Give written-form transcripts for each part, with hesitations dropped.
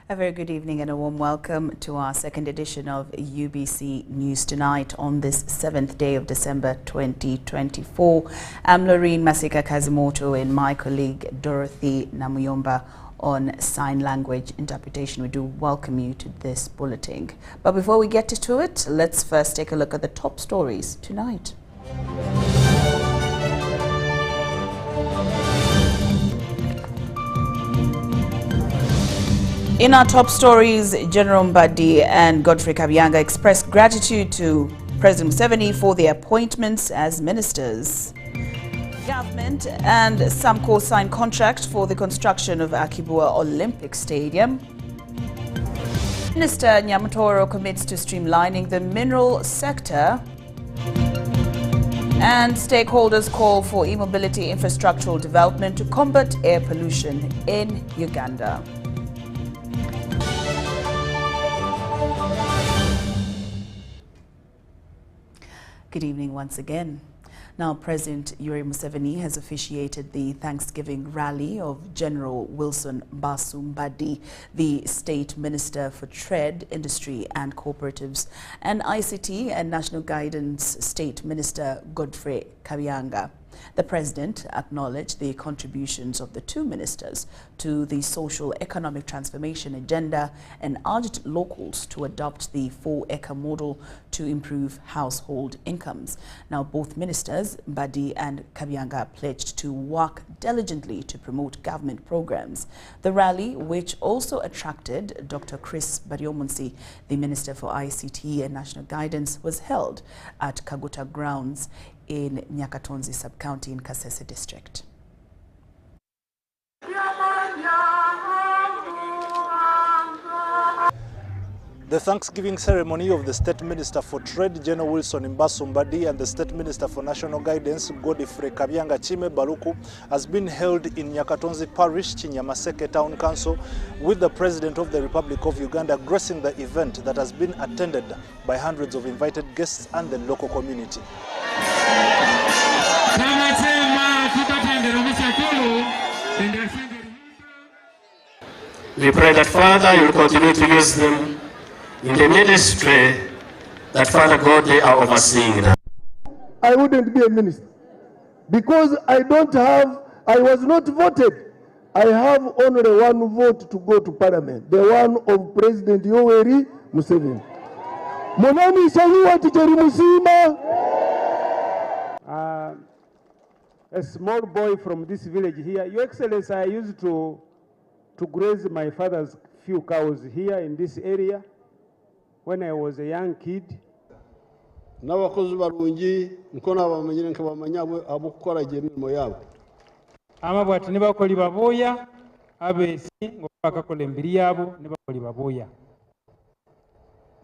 A very good evening and a warm welcome to our second edition of UBC News Tonight on this 7th day of December 2024. I'm Loreen Masika Kazimoto and my colleague Dorothy Namuyomba on sign language interpretation. We do welcome you to this bulletin. But before we get to it, let's first take a look at the top stories tonight. In our top stories, General Mbadi and Godfrey Kabyanga expressed gratitude to President Museveni for their appointments as ministers. Government and Samco signed contract for the construction of Akibua Olympic Stadium. Minister Nyamutoro commits to streamlining the mineral sector. And stakeholders call for e-mobility infrastructural development to combat air pollution in Uganda. Good evening once again. Now, President Yoweri Museveni has officiated the Thanksgiving rally of General Wilson Mbasu Mbadi, the State Minister for Trade, Industry and Cooperatives, and ICT and National Guidance State Minister Godfrey Kabyanga. The President acknowledged the contributions of the two ministers to the social-economic transformation agenda and urged locals to adopt the 4-acre model to improve household incomes. Now, both ministers, Mbadi and Kabyanga, pledged to work diligently to promote government programs. The rally, which also attracted Dr. Chris Baryomunsi, the Minister for ICT and National Guidance, was held at Kaguta Grounds in Nyakatonzi Sub-County in Kasese District. The Thanksgiving ceremony of the State Minister for Trade, General Wilson Mbasu Mbadi, and the State Minister for National Guidance, Godfrey Kabyanga Chime Baluku, has been held in Nyakatonzi Parish, Chinyamaseke Town Council, with the President of the Republic of Uganda gracing the event that has been attended by hundreds of invited guests and the local community. We pray that, Father, you will continue to use them in the ministry that, Father God, they are overseeing now. I wouldn't be a minister because I was not voted. I have only one vote to go to Parliament, the one of President Yoweri Museveni. Monami Shahiwa Tijeri Musima. A small boy from this village here. Your Excellency, I used to graze my father's few cows here in this area when I was a young kid. N'abakozi barungi nkona bamenyere nkabamanya abo gukora imirimo yabo. Amabwati ne bakoli baboya abesi ngo bakakola embiri yabo ne bakoli baboya.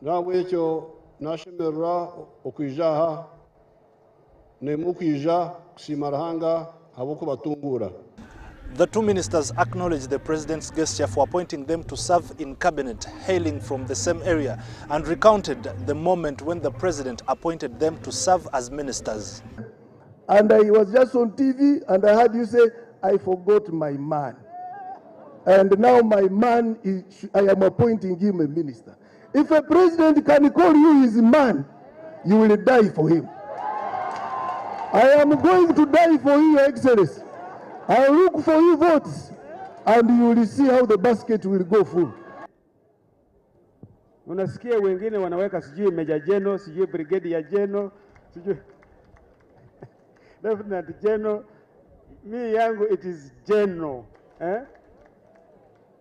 Nawe ekyo nashemerera okwijaha nemukija kusimarahanga abo kubatungura. The two ministers acknowledged the President's gesture for appointing them to serve in cabinet, hailing from the same area, and recounted the moment when the President appointed them to serve as ministers. And I was just on TV and I heard you say, I forgot my man. And now my man, I am appointing him a minister. If a president can call you his man, you will die for him. I am going to die for you, Your Excellency. I look for you votes, and you will see how the basket will go full. Unasikia wengine wanaweka sijui Major General, sijui Brigadier General, sijui Lieutenant General. Me yangu it is General.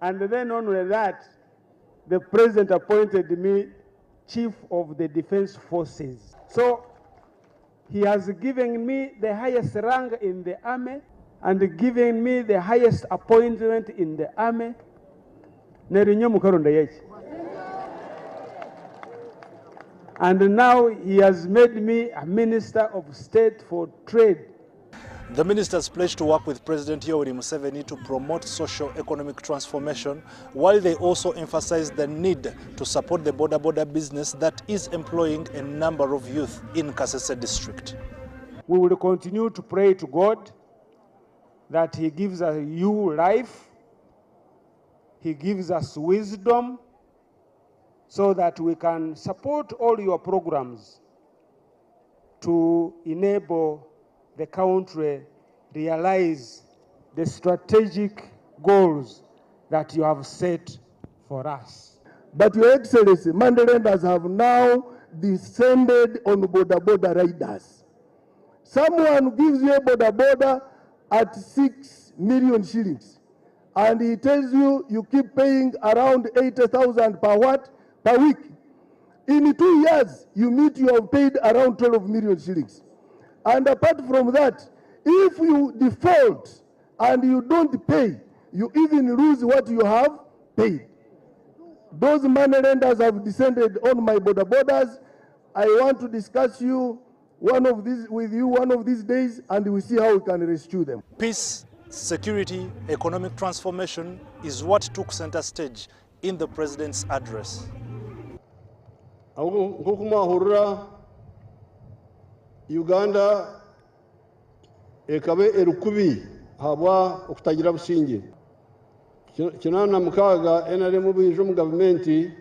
And then only that, the President appointed me Chief of the Defense Forces. So he has given me the highest rank in the army and given me the highest appointment in the army. And now he has made me a Minister of State for Trade. The ministers pledged to work with President Yoweri Museveni to promote socio-economic transformation, while they also emphasized the need to support the border business that is employing a number of youth in Kasese district. We will continue to pray to God that he gives you life He gives us wisdom so that we can support all your programs to enable the country realize the strategic goals that you have set for us. But Your Excellency, Mandalanders have now descended on border riders. Someone gives you a border at 6 million shillings, and he tells you you keep paying around 80,000 per week. In 2 years, you have paid around 12 million shillings. And apart from that, if you default and you don't pay, you even lose what you have paid. Those money lenders have descended on my borders. I want to discuss with you one of these days, and we see how we can rescue them. Peace, security, economic transformation is what took center stage in the President's address. Uganda ekabe erukubi habwa okutagira busingi kinana mukaga NRM bije mu government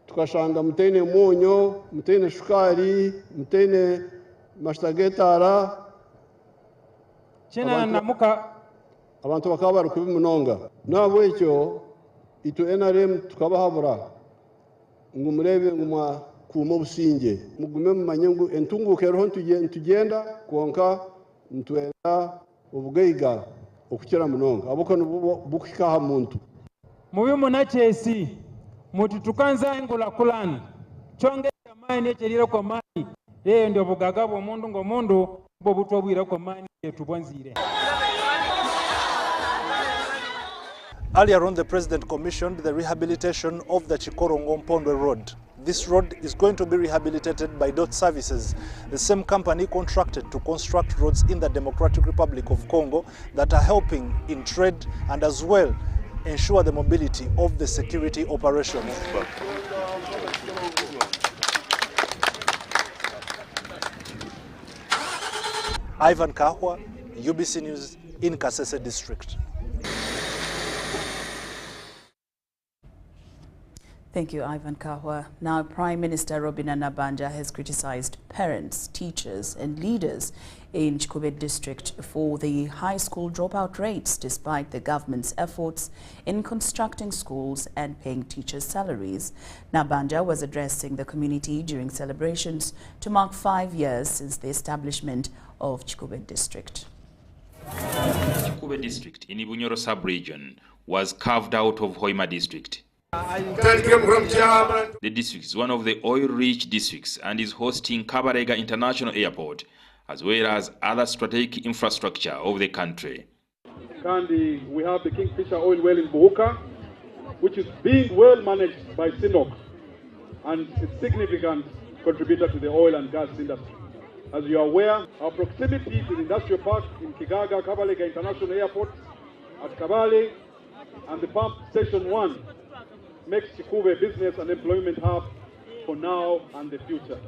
tukashanga mutene monyo mutene shukari mutene mashtagetara kinana muka abantu bakaba barukubi munonga nabo ekyo itu NRM tukabahabura ngumurebe ngumwa kuma businge mugume mumanye ngo entunguke roho ntugenda konka ntwenda ubugeiga okukira munonga aboko bukikaha muntu mubi munachesi mutu tukanza ngula kulana chonge amani echerira kwa mani leo ndio bugaga bwo mundu ngo mundu bo butwabwira kwa mani etubonzire. Earlier on, the President commissioned the rehabilitation of the Chikorongo-Mpondwe Road. This road is going to be rehabilitated by DOT Services, the same company contracted to construct roads in the Democratic Republic of Congo that are helping in trade and as well ensure the mobility of the security operations. Ivan Kahwa, UBC News in Kasese District. Thank you, Ivan Kahwa. Now, Prime Minister Robin Nabbanja has criticized parents, teachers and leaders in Chikube district for the high school dropout rates despite the government's efforts in constructing schools and paying teachers' salaries. Nabbanja was addressing the community during celebrations to mark 5 years since the establishment of Chikube district. Chikube district in Ibunyoro sub-region was carved out of Hoima district. The district is one of the oil-rich districts and is hosting Kabarega International Airport, as well as other strategic infrastructure of the country. Kandi, we have the Kingfisher oil well in Buhuka, which is being well managed by Sinok, and it's a significant contributor to the oil and gas industry. As you are aware, our proximity to the industrial park in Kigaga, Kabarega International Airport, at Kabale, and the pump station 1 makes Chikube business and employment hub for now and the future.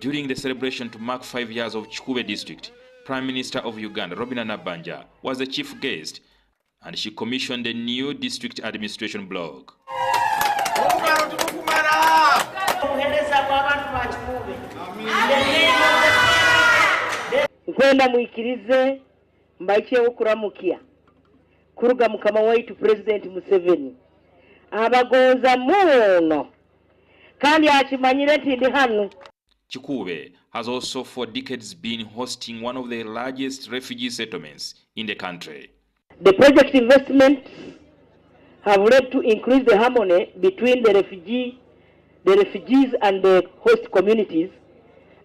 During the celebration to mark 5 years of Chikube district, Prime Minister of Uganda, Robin Nabbanja, was the chief guest, and she commissioned a new district administration block. Nkwenda mwikirize mbaiche okuramukia kuruga mukama waitu President Museveni abagonza muno kandi akimanyire nti ndi hano. Chikube has also for decades been hosting one of the largest refugee settlements in the country. The project investments have led to increase the harmony between the refugees and the host communities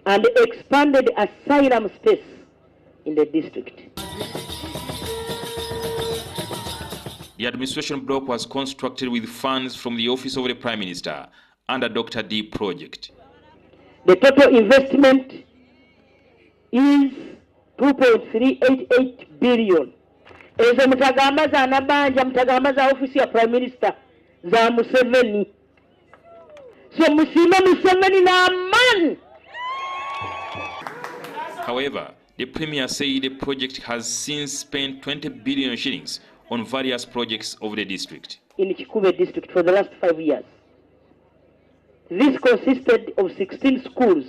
and expanded asylum space in the district. The administration block was constructed with funds from the Office of the Prime Minister under Dr. D project. The total investment is 2.388 billion. Ezo mutagamba za Nabbanja, mutagamba za Office ya Prime Minister za Museveni. So musima Museveni na amani. However, The Premier said the project has since spent 20 billion shillings on various projects of the district. In Chikube district for the last 5 years. This consisted of 16 schools.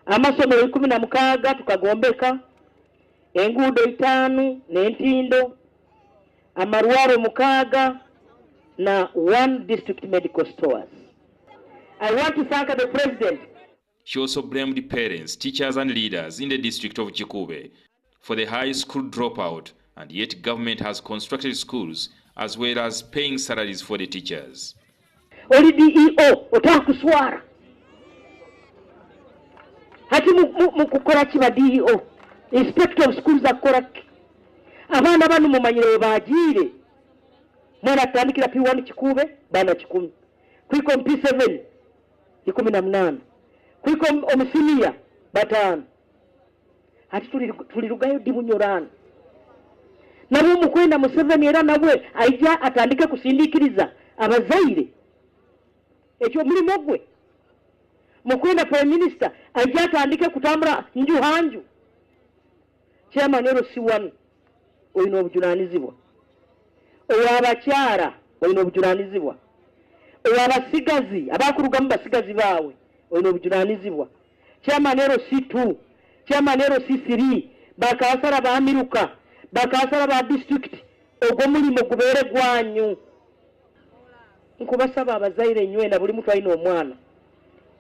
Amasomero 16 tukagombeka, enguudo 5 n'entindo, amarwaro 6 na 1 district medical stores. I want to thank the President. She also blamed the parents, teachers and leaders in the district of Chikube for the high school dropout, and yet government has constructed schools as well as paying salaries for the teachers. Oli DEO otaka kuswara. Hati mukukora kiba DEO. Inspector of schools akora. Abana banu mumanyire baagire. Mwana atandikira P1 Chikube bana 10. Kwiko P7 18. Kwiko omusinia 5. Hati tulirugayo dimunyorana. Nabo mukwenda Museveni era nabwe aija atandike kusindikiriza abazaire. Ekyo mulimo gwe. Mukwenda Prime Minister aija atandike kutambula njuhanju. Chairman LC1 oyina obujunaanizibwa. Owabakyala oyina obujunaanizibwa. Owabasigazi abakurugamu basigazi baawe oyina obujunaanizibwa. Chairman LC2, Chairman LC3 bakasala baamiruka. Bakasala ba district ogwo mulimo gubeere gwanyu. Nkubasaba abazaire nywena buli muntu alina omwana.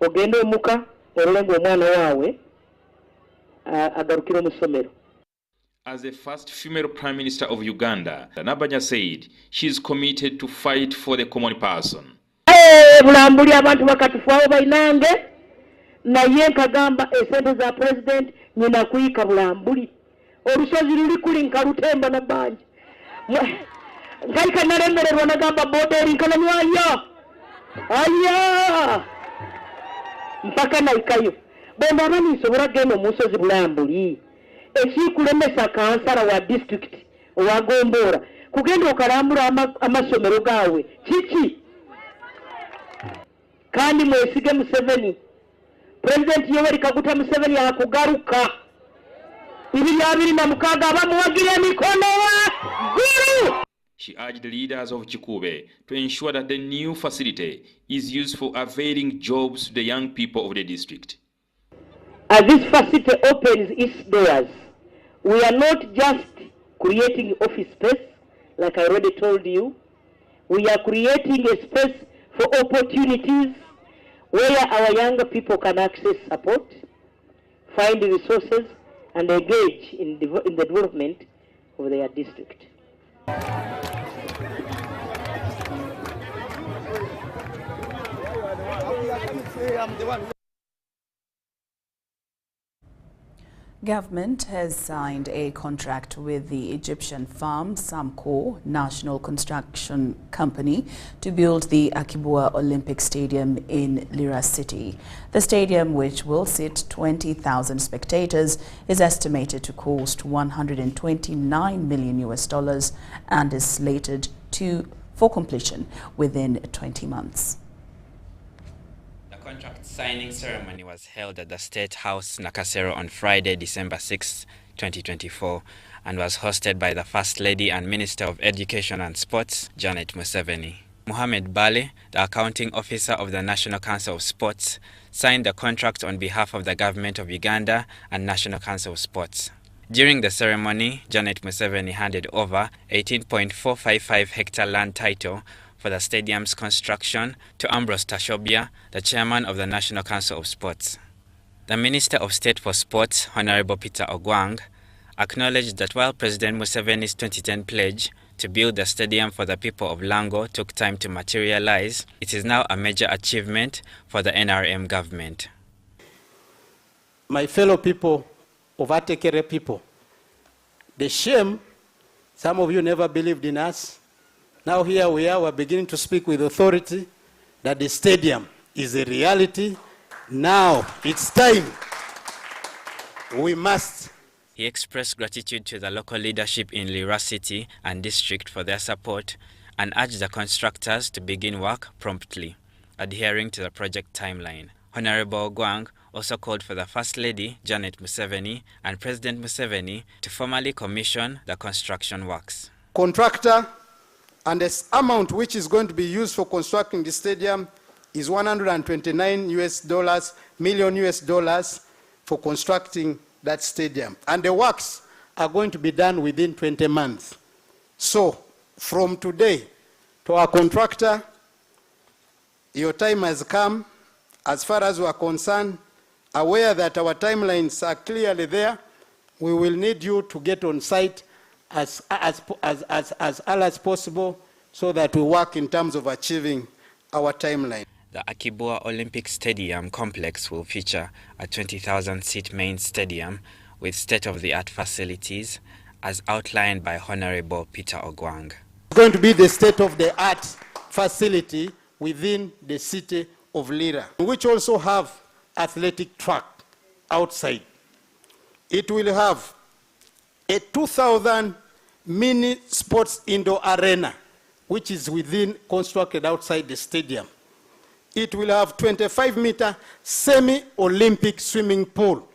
Ogenda omuka ololenga omwana waawe agarukira mu ssomero. As the first female Prime Minister of Uganda, Nabanja said she is committed to fight for the common person. Bulambuli abantu bakatufuawo bainange naye nkagamba esente za President nyina kuyika Bulambuli. Olusozi luli kuli nkalutemba na banja. Nkalika naremererwa nagamba boderi nkalanywa aya. Mpaka naikayo. Benda abani nsobora genda omusozi Bulambuli. Ekikulemesa kansala wa district owagombora. Kugenda okalambula amasomero gawe. Kiki? Kandi mwesige Museveni. President Yoweri Kaguta Museveni akugaruka. She urged the leaders of Chikube to ensure that the new facility is used for availing jobs to the young people of the district. As this facility opens its doors, we are not just creating office space, like I already told you. We are creating a space for opportunities where our younger people can access support, find resources, and engage in the development of their district. Government has signed a contract with the Egyptian firm Samco National Construction Company to build the Akibua Olympic Stadium in Lira City. The stadium, which will sit 20,000 spectators, is estimated to cost $129 million and is slated for completion within 20 months. The contract signing ceremony was held at the State House, Nakasero, on Friday, December 6, 2024, and was hosted by the First Lady and Minister of Education and Sports, Janet Museveni. Mohamed Bale, the accounting officer of the National Council of Sports, signed the contract on behalf of the Government of Uganda and National Council of Sports. During the ceremony, Janet Museveni handed over 18.455-hectare land title for the stadium's construction to Ambrose Tashobia, the chairman of the National Council of Sports. The Minister of State for Sports, Honorable Peter Ogwang, acknowledged that while President Museveni's 2010 pledge to build the stadium for the people of Lango took time to materialize, it is now a major achievement for the NRM government. My fellow people of Atekere people, the shame, some of you never believed in us. Now here we are, we're beginning to speak with authority that the stadium is a reality. Now it's time. We must. He expressed gratitude to the local leadership in Lira City and district for their support and urged the constructors to begin work promptly, adhering to the project timeline. Honorable Ogwang also called for the First Lady, Janet Museveni, and President Museveni to formally commission the construction works. Contractor and the amount which is going to be used for constructing the stadium is $129 million for constructing that stadium. And the works are going to be done within 20 months. So, from today, to our contractor, your time has come. As far as we are concerned, aware that our timelines are clearly there, we will need you to get on site as early as possible so that we work in terms of achieving our timeline. The Akibua Olympic Stadium complex will feature a 20,000-seat main stadium with state-of-the-art facilities, as outlined by Honorable Peter Ogwang. It's going to be the state-of-the-art facility within the city of Lira, which also have athletic track outside. It will have a 2,000 mini sports indoor arena, which is constructed outside the stadium. It will have 25-meter semi-Olympic swimming pool,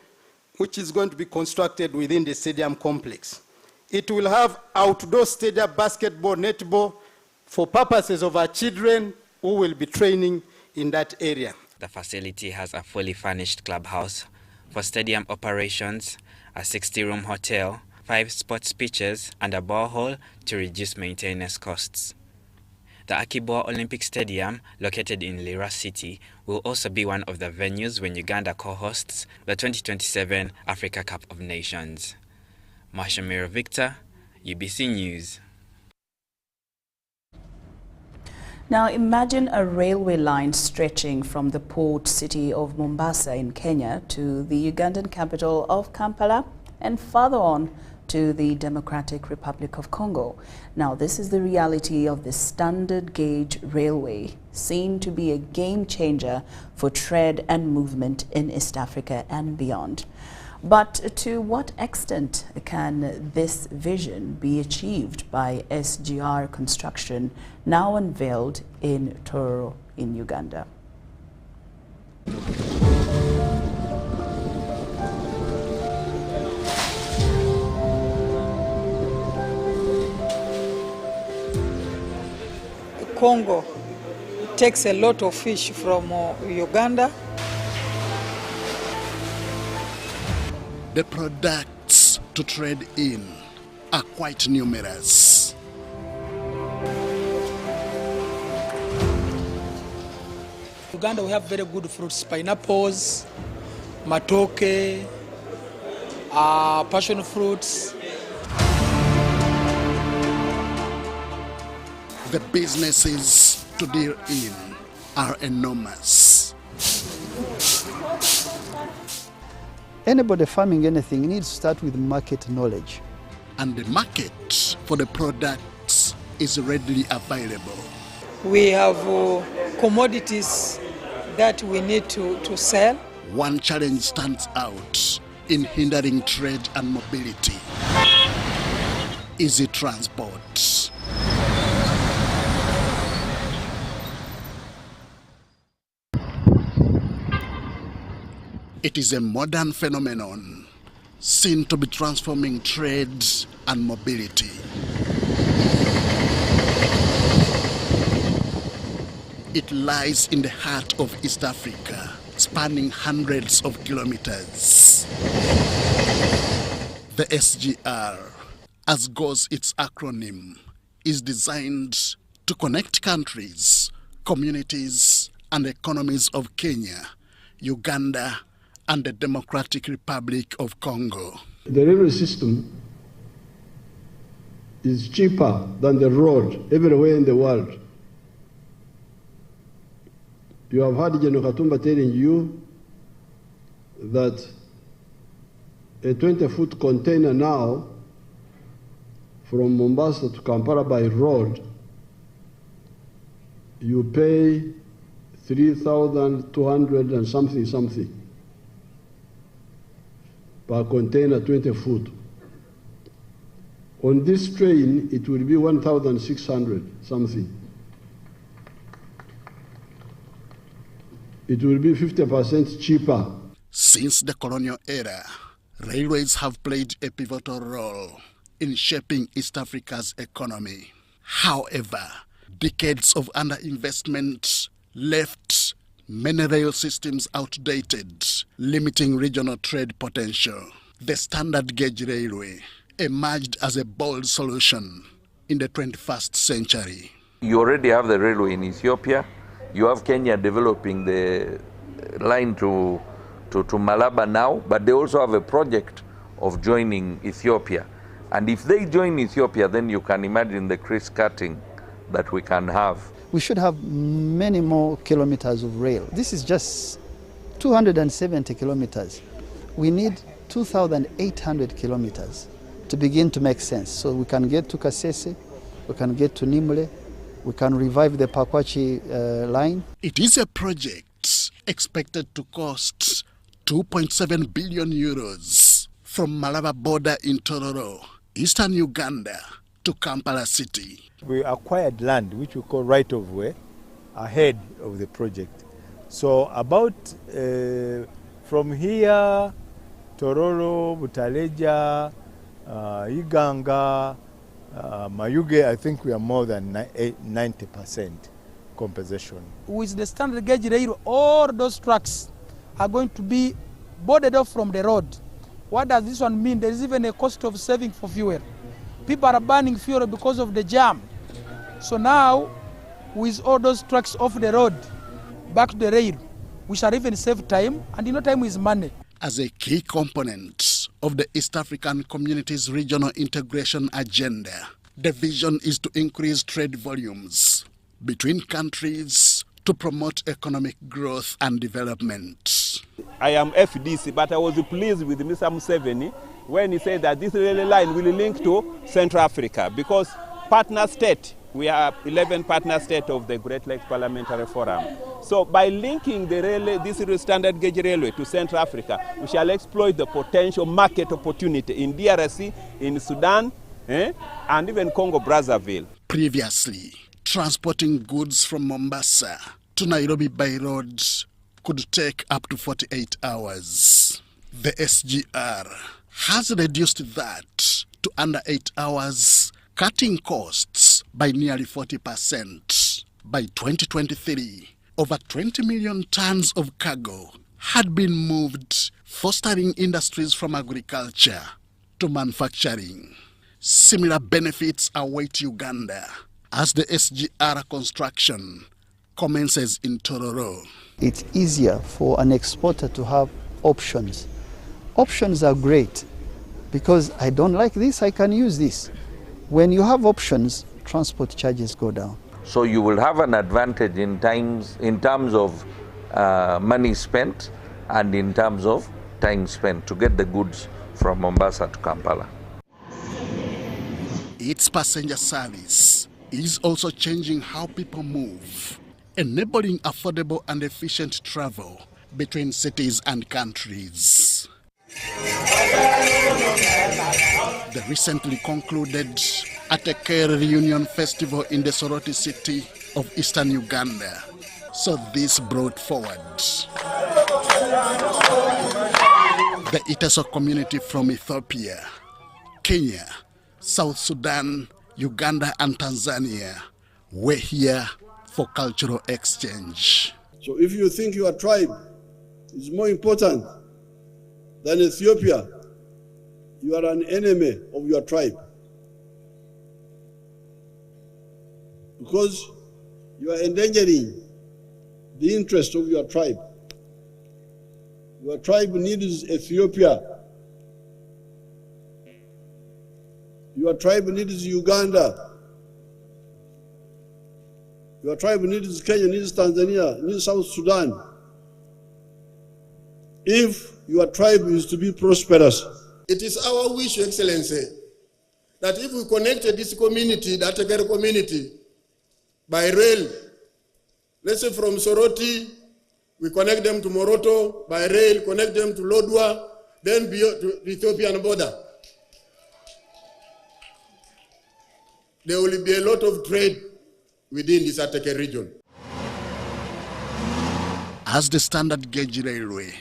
which is going to be constructed within the stadium complex. It will have outdoor stadium basketball, netball, for purposes of our children who will be training in that area. The facility has a fully furnished clubhouse for stadium operations, a 60-room hotel, 5 sports pitches, and a borehole to reduce maintenance costs. The Akibua Olympic Stadium, located in Lira City, will also be one of the venues when Uganda co-hosts the 2027 Africa Cup of Nations. Mashamiro Victor, UBC News. Now imagine a railway line stretching from the port city of Mombasa in Kenya to the Ugandan capital of Kampala and further on to the Democratic Republic of Congo. Now this is the reality of the standard gauge railway, seen to be a game changer for trade and movement in East Africa and beyond. But to what extent can this vision be achieved by SGR Construction, now unveiled in Tororo in Uganda? Congo takes a lot of fish from Uganda. The products to trade in are quite numerous. Uganda, we have very good fruits, pineapples, matoke, passion fruits. The businesses to deal in are enormous. Anybody farming anything needs to start with market knowledge. And the market for the products is readily available. We have commodities that we need to sell. One challenge stands out in hindering trade and mobility: easy transport. It is a modern phenomenon seen to be transforming trade and mobility. It lies in the heart of East Africa, spanning hundreds of kilometers. The SGR, as goes its acronym, is designed to connect countries, communities, and economies of Kenya, Uganda, and the Democratic Republic of Congo. The railway system is cheaper than the road everywhere in the world. You have heard General Katumba telling you that a 20-foot container now from Mombasa to Kampala by road, you pay 3,200 and something per container, 20 foot. On this train, it will be 1,600 something. It will be 50% cheaper. Since the colonial era, railways have played a pivotal role in shaping East Africa's economy. However, decades of underinvestment left many rail systems outdated, limiting regional trade potential. The standard gauge railway emerged as a bold solution in the 21st century. You already have the railway in Ethiopia. You have Kenya developing the line to Malaba now, but they also have a project of joining Ethiopia. And if they join Ethiopia, then you can imagine the cross-cutting that we can have. We should have many more kilometers of rail. This is just 270 kilometers. We need 2,800 kilometers to begin to make sense. So we can get to Kasese, we can get to Nimule, we can revive the Pakwachi line. It is a project expected to cost 2.7 billion euros from Malaba border in Tororo, eastern Uganda, to Kampala city. We acquired land, which we call right-of-way, ahead of the project. So about from here, Tororo, Butaleja, Iganga, Mayuge, I think we are more than 90% compensation. With the standard gauge rail, all those trucks are going to be boarded off from the road. What does this one mean? There is even a cost of saving for fuel. People are burning fuel because of the jam. So now, with all those trucks off the road, back to the rail, we shall even save time, and time is money. As a key component of the East African Community's regional integration agenda, the vision is to increase trade volumes between countries to promote economic growth and development. I am FDC, but I was pleased with Mr. Museveni when he said that this railway line will link to Central Africa, because partner state, we are 11 partner state of the Great Lakes Parliamentary Forum. So by linking the railway, this standard gauge railway to Central Africa, we shall exploit the potential market opportunity in DRC, in Sudan, and even Congo-Brazzaville. Previously, transporting goods from Mombasa to Nairobi by road could take up to 48 hours. The SGR has reduced that to under 8 hours, cutting costs by nearly 40%. By 2023, over 20 million tons of cargo had been moved, fostering industries from agriculture to manufacturing. Similar benefits await Uganda as the SGR construction commences in Tororo. It's easier for an exporter to have options. Options are great because I don't like this, I can use this. When you have options, transport charges go down. So you will have an advantage in terms of money spent and in terms of time spent to get the goods from Mombasa to Kampala. Its passenger service is also changing how people move, enabling affordable and efficient travel between cities and countries. The recently concluded Atekere Reunion Festival in the Soroti city of eastern Uganda saw this brought forward. The Iteso community from Ethiopia, Kenya, South Sudan, Uganda and Tanzania were here for cultural exchange. So if you think your tribe is more important than Ethiopia, you are an enemy of your tribe. Because you are endangering the interest of your tribe. Your tribe needs Ethiopia. Your tribe needs Uganda. Your tribe needs Kenya, needs Tanzania, needs South Sudan. If your tribe is to be prosperous. It is our wish, Your Excellency, that if we connected this community, the Atekere community, by rail, let's say from Soroti, we connect them to Moroto, by rail, connect them to Lodwar, then beyond to the Ethiopian border. There will be a lot of trade within this Atekere region. As the standard gauge railway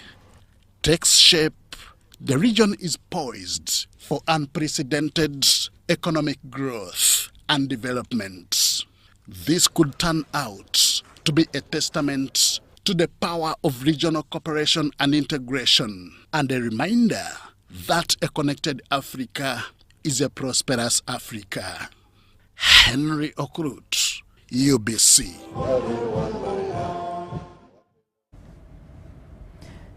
takes shape, the region is poised for unprecedented economic growth and development. This could turn out to be a testament to the power of regional cooperation and integration, and a reminder that a connected Africa is a prosperous Africa. Henry Okurut, UBC.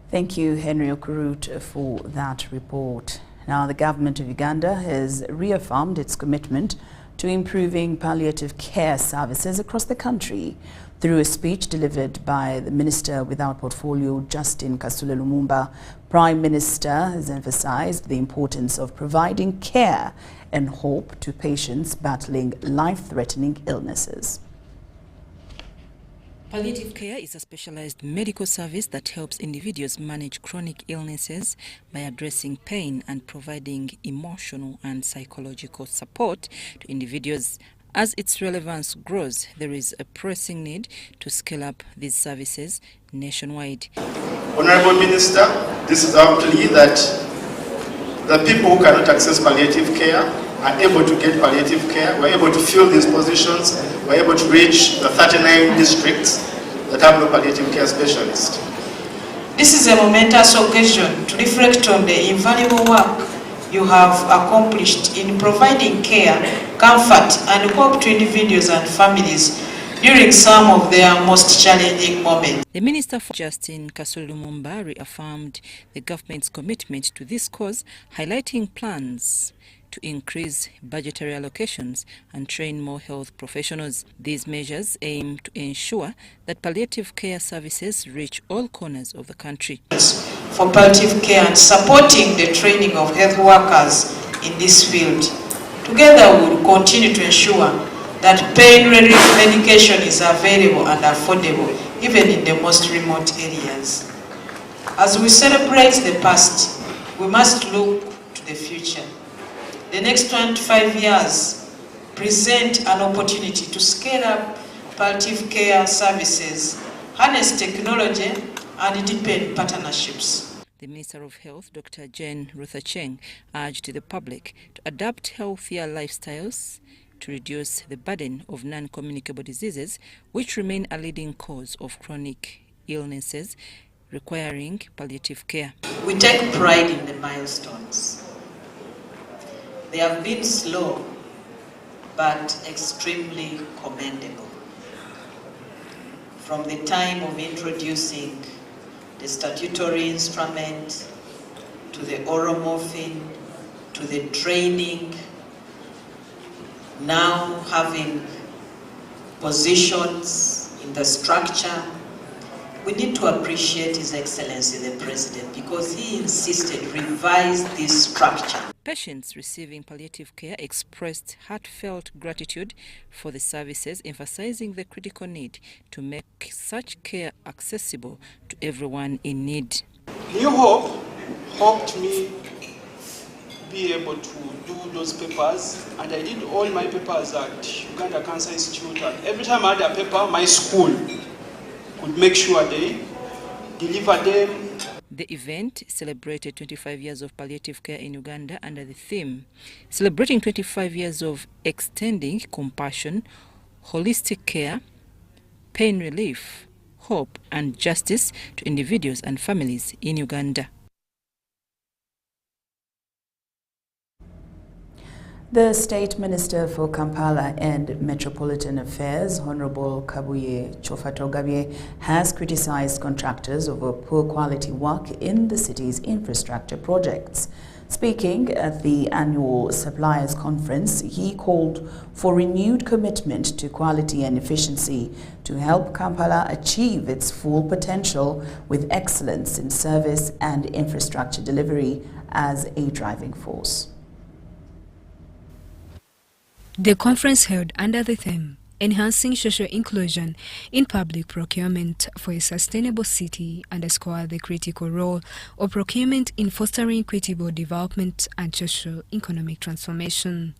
Thank you, Henry Okurut, for that report. Now, the government of Uganda has reaffirmed its commitment to improving palliative care services across the country. Through a speech delivered by the Minister without Portfolio, Justin Kasule Lumumba, Prime Minister has emphasized the importance of providing care and hope to patients battling life-threatening illnesses. Palliative care is a specialized medical service that helps individuals manage chronic illnesses by addressing pain and providing emotional and psychological support to individuals. As its relevance grows, there is a pressing need to scale up these services nationwide. Honorable Minister, this is our plea that the people who cannot access palliative care are able to get palliative care. We're able to fill these positions. We're able to reach the 39 districts that have no palliative care specialist. This is a momentous occasion to reflect on the invaluable work you have accomplished in providing care, comfort, and hope to individuals and families during some of their most challenging moments. The Minister for Justin Kasule Lumumba reaffirmed the government's commitment to this cause, highlighting plans to increase budgetary allocations and train more health professionals. These measures aim to ensure that palliative care services reach all corners of the country. For palliative care and supporting the training of health workers in this field. Together we will continue to ensure that pain relief medication is available and affordable even in the most remote areas. As we celebrate the past, we must look to the future. The next 25 years present an opportunity to scale up palliative care services, harness technology, and deepen partnerships. The Minister of Health, Dr. Jane Ruth-Aceng, urged the public to adopt healthier lifestyles to reduce the burden of non-communicable diseases, which remain a leading cause of chronic illnesses requiring palliative care. We take pride in the milestones. They have been slow, but extremely commendable. From the time of introducing the statutory instrument, to the oral morphine, to the training, now having positions in the structure, we need to appreciate His Excellency the President because he insisted revise this structure. Patients receiving palliative care expressed heartfelt gratitude for the services, emphasizing the critical need to make such care accessible to everyone in need. New Hope helped me be able to do those papers, and I did all my papers at Uganda Cancer Institute, and every time I had a paper, my school could make sure they deliver them. The event celebrated 25 years of palliative care in Uganda under the theme, celebrating 25 years of extending compassion, holistic care, pain relief, hope and justice to individuals and families in Uganda. The State Minister for Kampala and Metropolitan Affairs, Honorable Kabuye Chofatogabye, has criticized contractors over poor quality work in the city's infrastructure projects. Speaking at the annual Suppliers Conference, he called for renewed commitment to quality and efficiency to help Kampala achieve its full potential with excellence in service and infrastructure delivery as a driving force. The conference held under the theme, Enhancing Social Inclusion in Public Procurement for a Sustainable City, underscored the critical role of procurement in fostering equitable development and socio-economic transformation.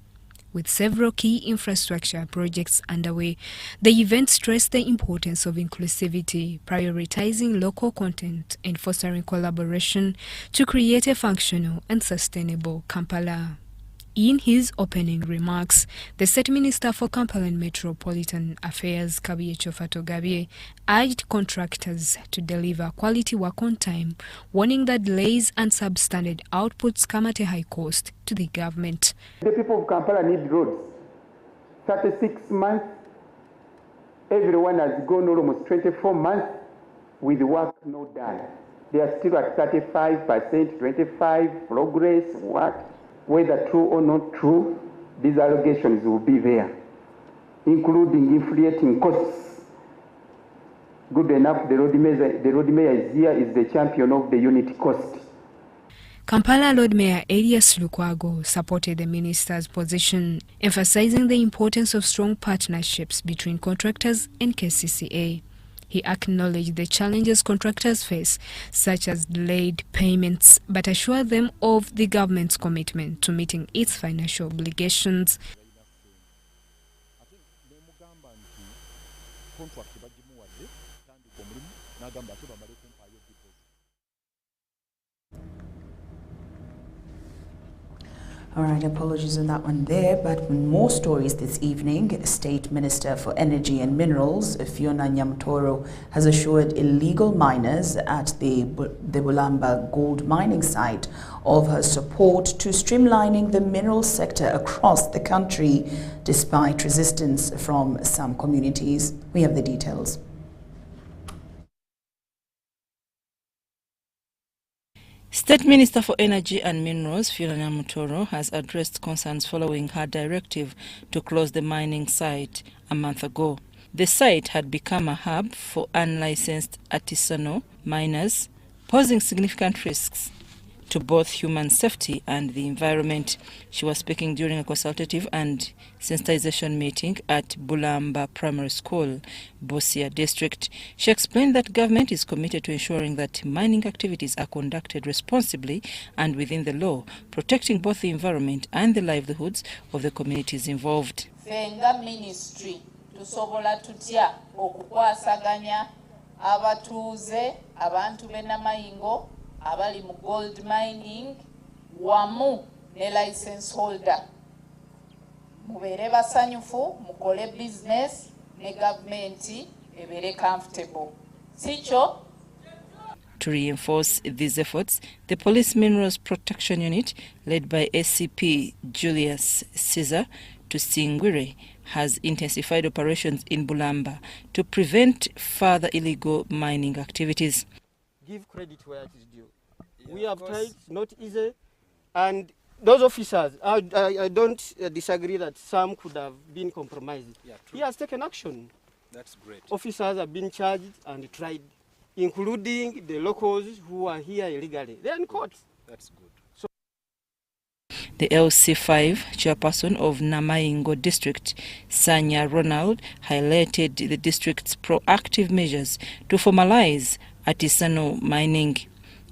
with several key infrastructure projects underway. The event stressed the importance of inclusivity, prioritizing local content and fostering collaboration to create a functional and sustainable Kampala. In his opening remarks, the State Minister for Kampala and Metropolitan Affairs, Kabuye Kyoffa urged contractors to deliver quality work on time, warning that delays and substandard outputs come at a high cost to the government. The people of Kampala need roads. 36 months, everyone has gone almost 24 months with work not done. They are still at 35%, 25% progress, what? Whether true or not true, these allegations will be there, including inflating costs. Good enough, the road mayor is here, is the champion of the unit cost. Kampala Lord Mayor Elias Lukwago supported the minister's position, emphasizing the importance of strong partnerships between contractors and KCCA. He acknowledged the challenges contractors face, such as delayed payments, but assured them of the government's commitment to meeting its financial obligations. All right, apologies on that one there, but more stories this evening. State Minister for Energy and Minerals, Fiona Nyamutoro, has assured illegal miners at the Bulamba gold mining site of her support to streamlining the mineral sector across the country, despite resistance from some communities. We have the details. State Minister for Energy and Minerals, Fiona Nyamutoro, has addressed concerns following her directive to close the mining site a month ago. The site had become a hub for unlicensed artisanal miners, posing significant risks to both human safety and the environment. She was speaking during a consultative and sensitization meeting at Bulamba Primary School, Busia District. She explained that government is committed to ensuring that mining activities are conducted responsibly and within the law, protecting both the environment and the livelihoods of the communities involved. Fenga ministry tusobola tutya okukwasaganya abatuuze abantu b'Namayingo abali mu gold mining wamu ne license holder mubeere basanyufu mukole business ne government ebeere comfortable sicho. To reinforce these efforts, the Police Minerals Protection Unit, led by SCP Julius Caesar Tusingwire, has intensified operations in Bulamba to prevent further illegal mining activities. Give credit where it is due. We have tried, not easy, and those officers, I don't disagree that some could have been compromised. Yeah, he has taken action. That's great. Officers have been charged and tried, including the locals who are here illegally. They are in court. That's good. So the LC5 chairperson of Namayingo district, Sanya Ronald, highlighted the district's proactive measures to formalize artisanal mining.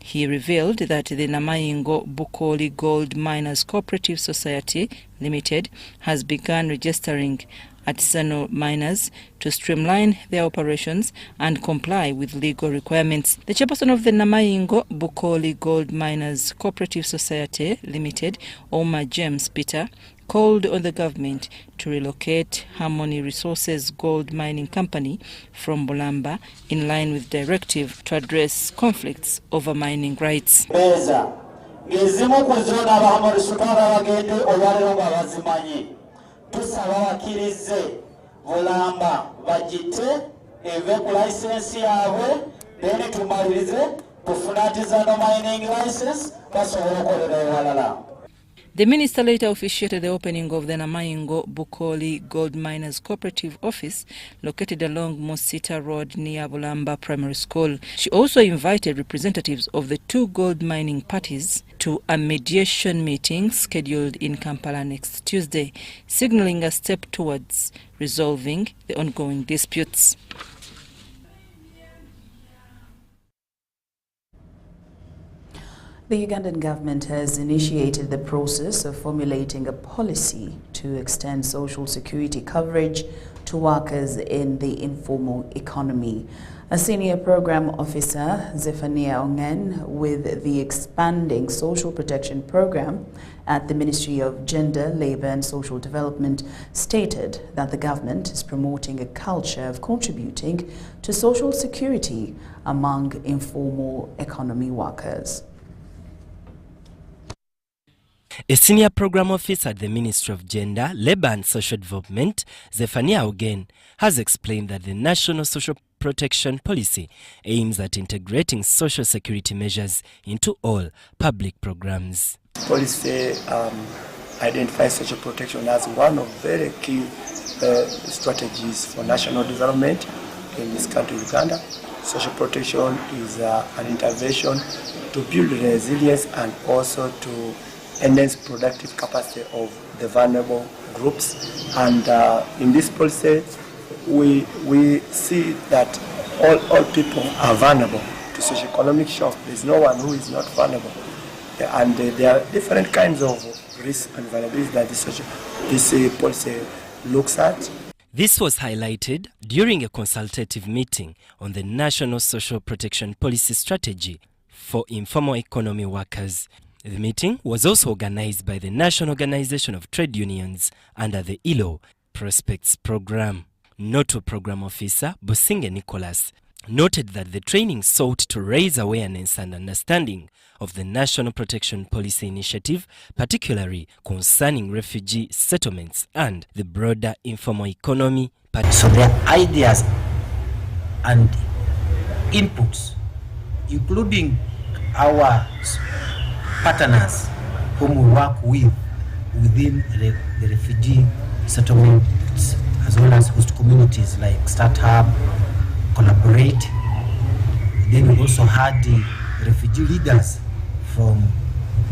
He revealed that the Namayingo Bukoli Gold Miners Cooperative Society Limited has begun registering artisanal miners to streamline their operations and comply with legal requirements. The chairperson of the Namayingo Bukoli Gold Miners Cooperative Society Limited, Omar James Peter, called on the government to relocate Harmony Resources Gold Mining Company from Bulamba in line with directive to address conflicts over mining rights. Tusaba bakirize Bulamba bagite eve ku license yaabwe then tumalirize tufuna artisanal mining license basobola okukolera ewalala. The minister later officiated the opening of the Namayingo Bukoli Gold Miners Cooperative Office located along Musita Road near Bulamba Primary School. She also invited representatives of the two gold mining parties to a mediation meeting scheduled in Kampala next Tuesday, signaling a step towards resolving the ongoing disputes. The Ugandan government has initiated the process of formulating a policy to extend social security coverage to workers in the informal economy. A senior program officer, Zephaniah Ongen, with the expanding social protection program at the Ministry of Gender, Labour and Social Development, stated that the government is promoting a culture of contributing to social security among informal economy workers. A senior program officer at the Ministry of Gender, Labour and Social Development, Zephaniah Ogen, has explained that the National Social Protection Policy aims at integrating social security measures into all public programs. Policy identifies social protection as one of very key strategies for national development in this country, Uganda. Social protection is an intervention to build resilience and also to enhance productive capacity of the vulnerable groups. And in this policy, we see that all people are vulnerable to socio-economic shock. There's no one who is not vulnerable. And there are different kinds of risks and vulnerabilities that this policy looks at. This was highlighted during a consultative meeting on the National Social Protection Policy Strategy for Informal Economy Workers. The meeting was also organized by the National Organization of Trade Unions under the ILO Prospects Program. NOTO Program Officer Businge Nicholas noted that the training sought to raise awareness and understanding of the National Protection Policy Initiative, particularly concerning refugee settlements and the broader informal economy. So their ideas and inputs, including our partners whom we work with within the refugee settlements, as well as host communities like StartHub, Collaborate. Then we also had the refugee leaders from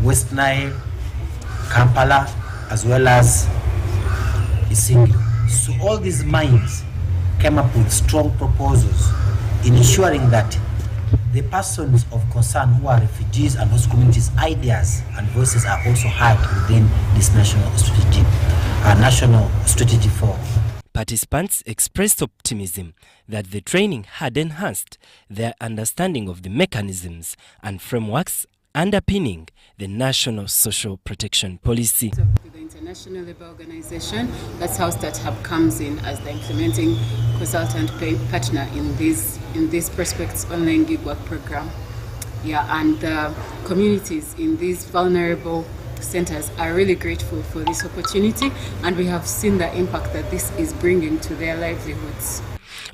West Nile, Kampala, as well as Isingiro. So all these minds came up with strong proposals in ensuring that the persons of concern who are refugees and host communities' ideas and voices are also heard within this national strategy for. Participants expressed optimism that the training had enhanced their understanding of the mechanisms and frameworks underpinning the National Social Protection Policy. With the International Labour Organization, that's how StartHub comes in as the implementing consultant partner in this Prospects Online Gig Work Program. Yeah, and the communities in these vulnerable centers are really grateful for this opportunity, and we have seen the impact that this is bringing to their livelihoods.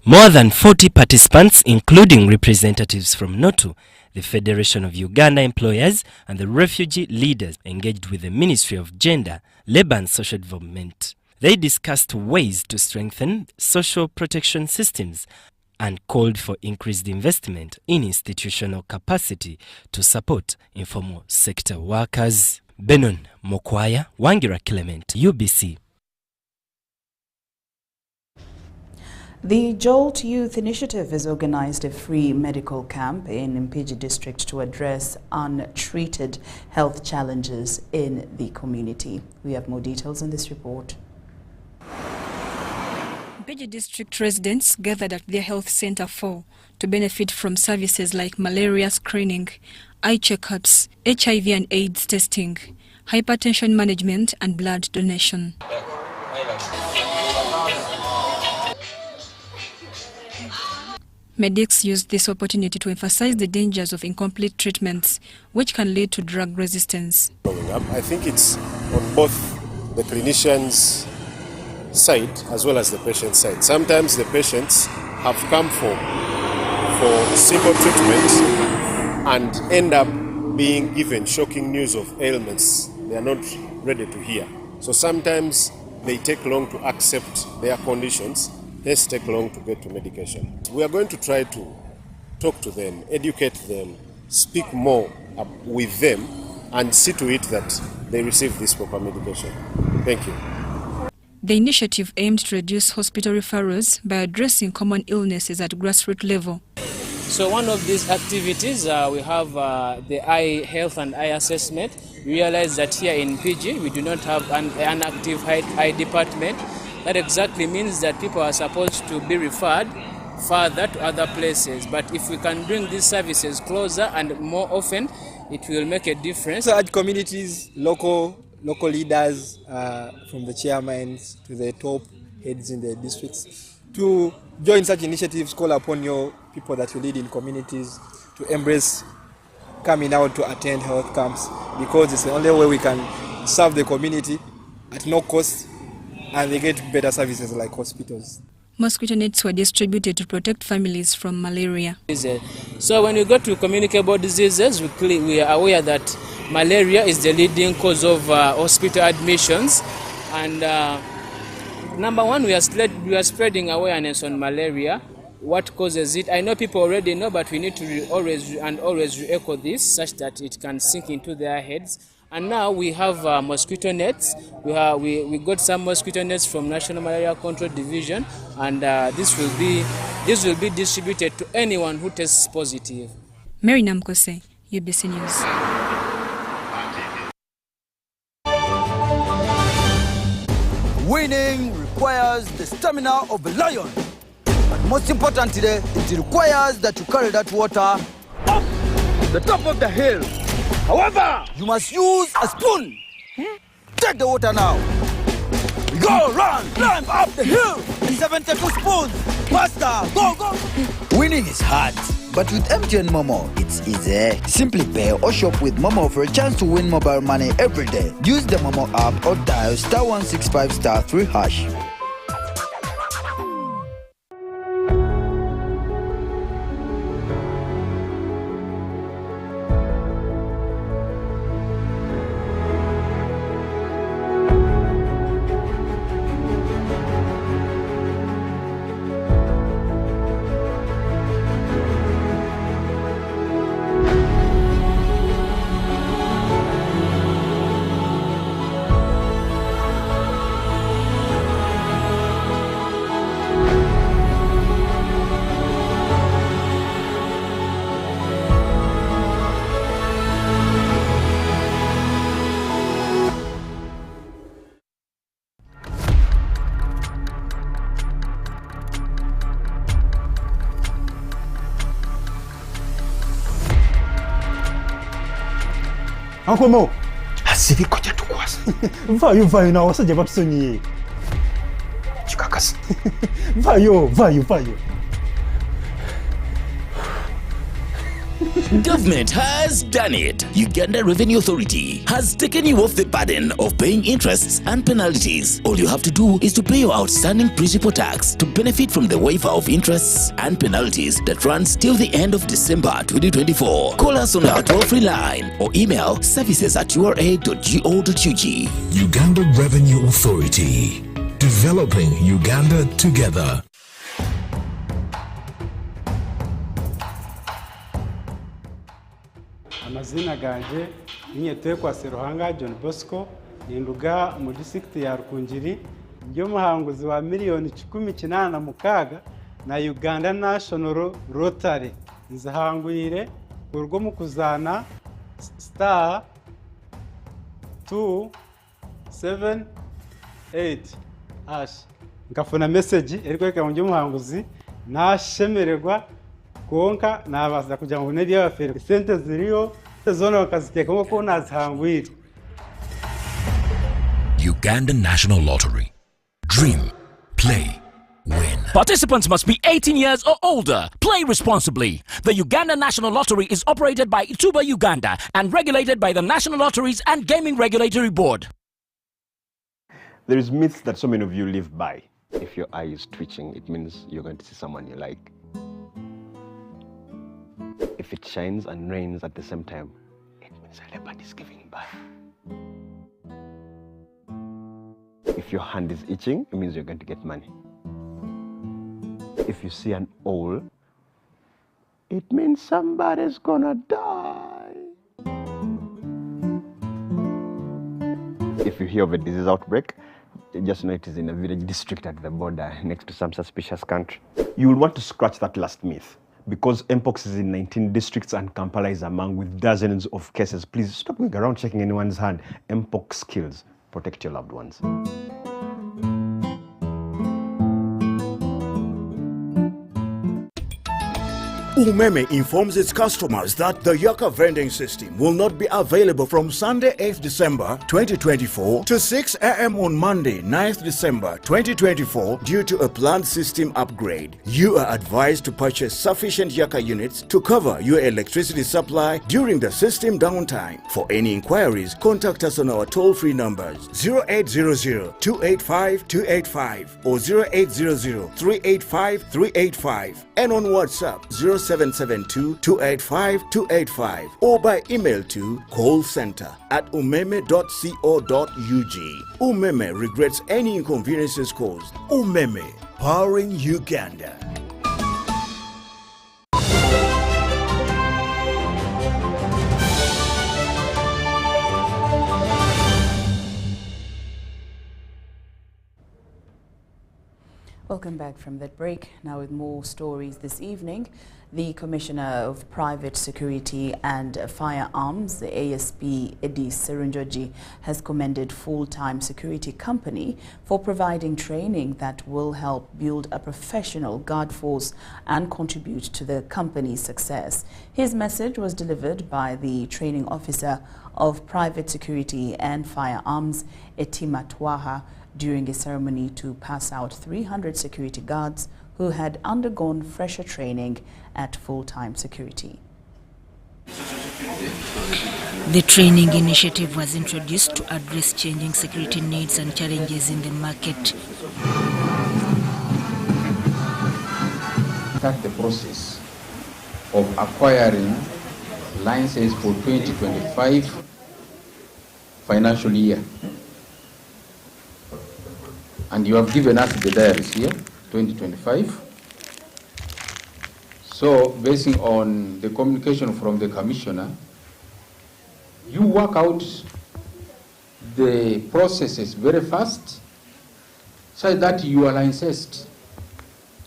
More than 40 participants, including representatives from NOTO, the Federation of Uganda Employers and the refugee leaders, engaged with the Ministry of Gender, Labour and Social Development. They discussed ways to strengthen social protection systems and called for increased investment in institutional capacity to support informal sector workers. Benon Mokwaya, Wangira Clement, UBC. The Jolt Youth Initiative has organized a free medical camp in Mpigi district to address untreated health challenges in the community. We have more details in this report. Mpigi district residents gathered at their health center to benefit from services like malaria screening, eye checkups, HIV and AIDS testing, hypertension management and blood donation. Medics used this opportunity to emphasize the dangers of incomplete treatments, which can lead to drug resistance. I think it's on both the clinician's side as well as the patient side. Sometimes the patients have come for simple treatment and end up being given shocking news of ailments they are not ready to hear. So sometimes they take long to accept their conditions, hence take long to get to medication. We are going to try to talk to them, educate them, speak more with them, and see to it that they receive this proper medication. Thank you. The initiative aimed to reduce hospital referrals by addressing common illnesses at grassroots level. So one of these activities, we have the eye health and eye assessment. We realize that here in PG, we do not have an active eye department. That exactly means that people are supposed to be referred further to other places. But if we can bring these services closer and more often, it will make a difference. So urge communities, local leaders, from the chairmen to the top heads in the districts, to join such initiatives. Call upon your people that you lead in communities to embrace coming out to attend health camps, because it's the only way we can serve the community at no cost, and they get better services like hospitals. Mosquito nets were distributed to protect families from malaria. So when we go to communicable diseases, we are aware that malaria is the leading cause of hospital admissions. And number one, we are spreading awareness on malaria. What causes it? I know people already know, but we need to always re-echo this such that it can sink into their heads. And now we have mosquito nets. We got some mosquito nets from National Malaria Control Division, and this will be distributed to anyone who tests positive. Mary Namkose, UBC News. Winning requires the stamina of a lion. But most importantly, it requires that you carry that water up the top of the hill. However, you must use a spoon. Take the water now. We go, run, climb up the hill in 72 spoons. Faster, go, go. Winning is hard, but with MTN Momo, it's easy. Simply pay or shop with Momo for a chance to win mobile money every day. Use the Momo app or dial *165*3#. Uncle Mo, Asivi koja tukwasa. Vayo na wasajja batusonyiye. Chikakasi. Vayo. Government has done it. Uganda Revenue Authority has taken you off the burden of paying interests and penalties. All you have to do is to pay your outstanding principal tax to benefit from the waiver of interests and penalties that runs till the end of December 2024. Call us on our toll-free line or email services@ura.go.ug. Uganda Revenue Authority. Developing Uganda together. Amazina ganje Ninyetekwa Seruhanga John Bosco ninduga mu district ya Rukungiri nyo muhanguzi wa miliyoni 18 na Uganda National Rotary nzahangwire urwo mu kuzana *278# ngafuna message eriko mu muhanguzi nashemererwa konka nabaza kugira ngo neri y'abafere sente ziriyo zona bakaziteka ko nazihangwira. Uganda National Lottery. Dream, play, win. Participants must be 18 years or older. Play responsibly. The Uganda National Lottery is operated by Ituba Uganda and regulated by the National Lotteries and Gaming Regulatory Board. There is myths that so many of you live by. If your eye is twitching, it means you're going to see someone you like. If it shines and rains at the same time, it means a leopard is giving birth. If your hand is itching, it means you're going to get money. If you see an owl, it means somebody's gonna die. If you hear of a disease outbreak, just know it is in a village district at the border next to some suspicious country. You will want to scratch that last myth. because Mpox is in 19 districts and Kampala is among with dozens of cases, please stop going around checking anyone's hand. Mpox kills. Protect your loved ones. Umeme informs its customers that the Yucca vending system will not be available from Sunday 8th December 2024 to 6 a.m. on Monday 9th December 2024 due to a planned system upgrade. You are advised to purchase sufficient Yucca units to cover your electricity supply during the system downtime. For any inquiries, contact us on our toll-free numbers 0800-285-285 or 0800-385-385 and on WhatsApp 0772-285-285 or by email to callcenter@umeme.co.ug. Umeme regrets any inconveniences caused. Umeme, powering Uganda. Welcome back from that break. Now with more stories this evening. The Commissioner of Private Security and Firearms, the ASP Eddie Serunjoji, has commended Full-Time Security Company for providing training that will help build a professional guard force and contribute to the company's success. His message was delivered by the training officer of Private Security and Firearms, Etima Twaha, during a ceremony to pass out 300 security guards who had undergone fresher training at Full-Time Security. The training initiative was introduced to address changing security needs and challenges in the market. Start the process of acquiring license for 2025 financial year. And you have given us the diaries here, 2025. So, based on the communication from the Commissioner, you work out the processes very fast so that you are licensed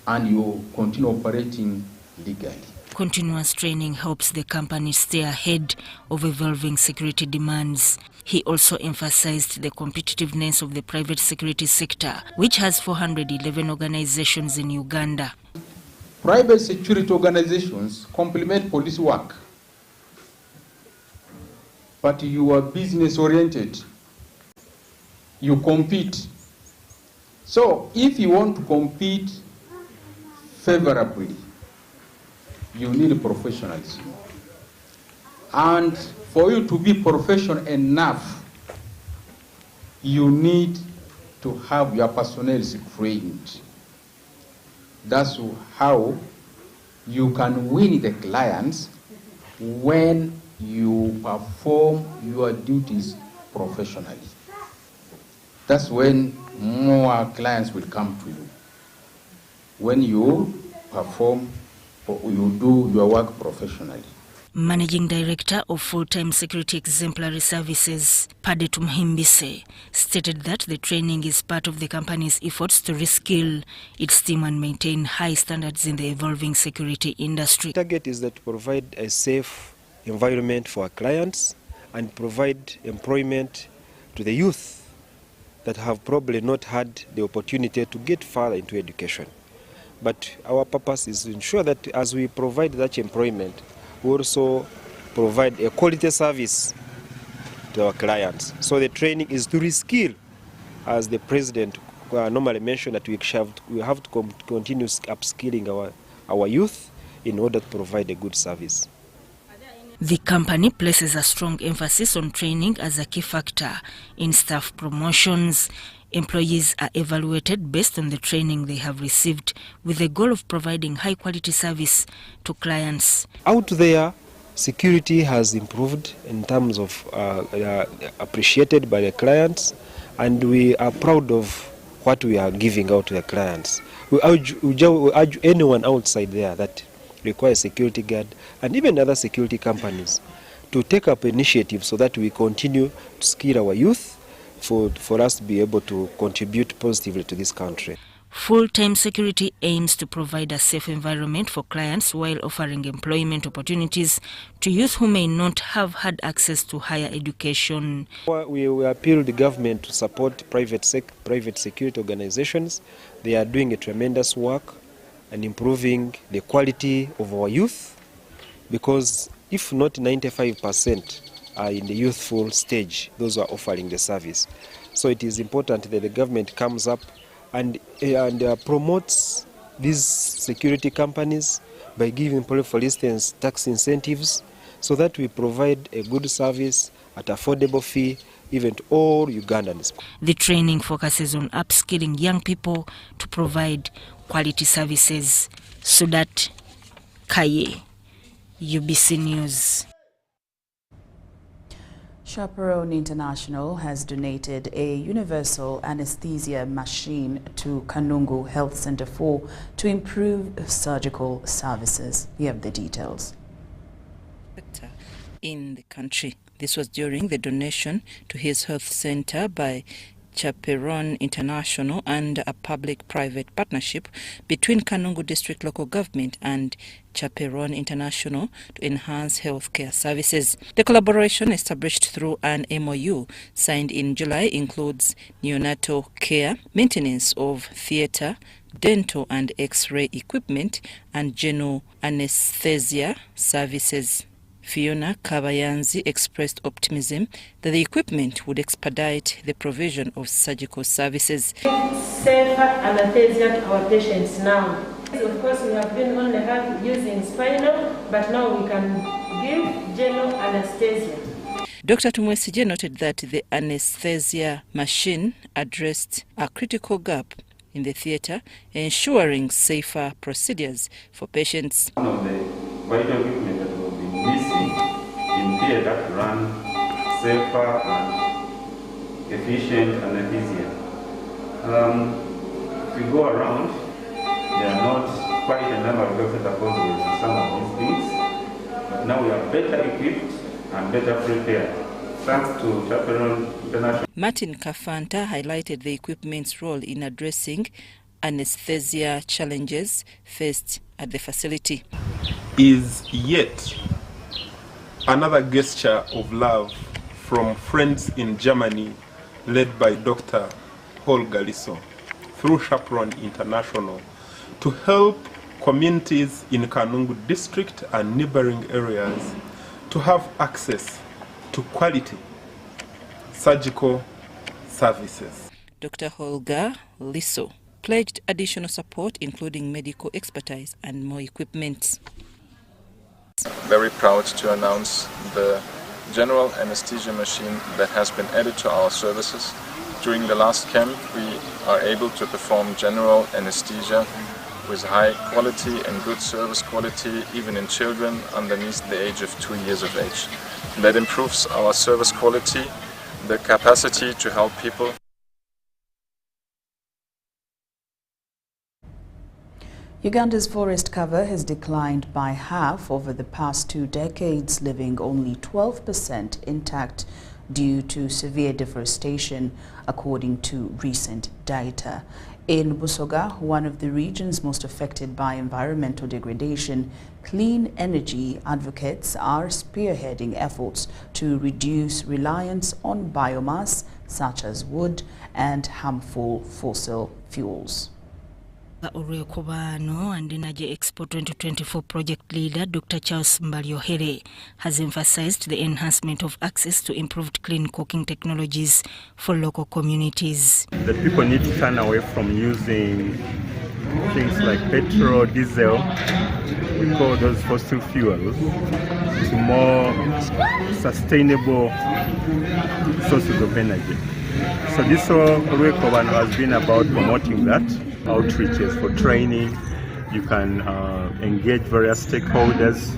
and you continue operating legally. Continuous training helps the company stay ahead of evolving security demands. He also emphasized the competitiveness of the private security sector, which has 411 organizations in Uganda. Private security organizations complement police work, but you are business oriented. You compete. So if you want to compete favorably, you need professionalism. And for you to be professional enough, you need to have your personnel trained. That's how you can win the clients when you perform your duties professionally. That's when more clients will come to you. When you perform or you do your work professionally. Managing Director of Full-Time Security Exemplary Services, Padetum Himbise, stated that the training is part of the company's efforts to reskill its team and maintain high standards in the evolving security industry. The target is that to provide a safe environment for our clients and provide employment to the youth that have probably not had the opportunity to get further into education. But our purpose is to ensure that as we provide that employment, we also provide a quality service to our clients. So the training is to reskill, as the President normally mentioned, that we have to continue upskilling our youth in order to provide a good service. The company places a strong emphasis on training as a key factor in staff promotions. Employees are evaluated based on the training they have received with the goal of providing high-quality service to clients. Out there, security has improved in terms of appreciated by the clients, and we are proud of what we are giving out to the clients. We urge anyone outside there that requires security guard and even other security companies to take up initiatives so that we continue to skill our youth for us to be able to contribute positively to this country. Full-time security aims to provide a safe environment for clients while offering employment opportunities to youth who may not have had access to higher education. We appeal the government to support private security organizations. They are doing a tremendous work and improving the quality of our youth, because if not 95% are in the youthful stage, those who are offering the service. So it is important that the government comes up and promotes these security companies by giving, for instance, tax incentives, so that we provide a good service at affordable fee even to all Ugandans. The training focuses on upskilling young people to provide quality services. Sudat Kaye, UBC News. Chaperone International has donated a universal anesthesia machine to Kanungu Health Center 4 to improve surgical services. We have the details. In the country. This was during the donation to his health center by Chaperone International and a public-private partnership between Kanungu District Local Government and Chaperone International to enhance healthcare services. The collaboration, established through an MOU signed in July, includes neonatal care, maintenance of theatre, dental and X-ray equipment, and general anesthesia services. Fiona Kabayanzi expressed optimism that the equipment would expedite the provision of surgical services. Safer anesthesia to our patients now. Of course, we have been only using spinal, but now we can give general anesthesia. Dr. Tumwesije noted that the anesthesia machine addressed a critical gap in the theatre, ensuring safer procedures for patients. One of the vital equipment that will be missing in theatre to run safer and efficient anesthesia. If we go around, there are not quite a number of doctors opposed with some of these things, but now we are better equipped and better prepared. Thanks to Chaperone International. Martin Kafanta highlighted the equipment's role in addressing anesthesia challenges faced at the facility. Is yet another gesture of love from friends in Germany led by Dr. Holger Lisso through Chaperone International to help communities in Kanungu district and neighboring areas to have access to quality surgical services. Dr. Holger Lisso pledged additional support, including medical expertise and more equipment. Very proud to announce the general anesthesia machine that has been added to our services. During the last camp, we are able to perform general anesthesia with high quality and good service quality, even in children underneath the age of 2 years of age. That improves our service quality, the capacity to help people. Uganda's forest cover has declined by half over the past 2 decades, leaving only 12% intact due to severe deforestation, according to recent data. In Busoga, one of the regions most affected by environmental degradation, clean energy advocates are spearheading efforts to reduce reliance on biomass such as wood and harmful fossil fuels. Oruekobano and Energy Expo 2024 project leader Dr. Charles Mbalyohere has emphasized the enhancement of access to improved clean cooking technologies for local communities. That people need to turn away from using things like petrol, diesel, we call those fossil fuels, to more sustainable sources of energy. So this Oruekobano has been about promoting that. Outreaches for training, you can engage various stakeholders.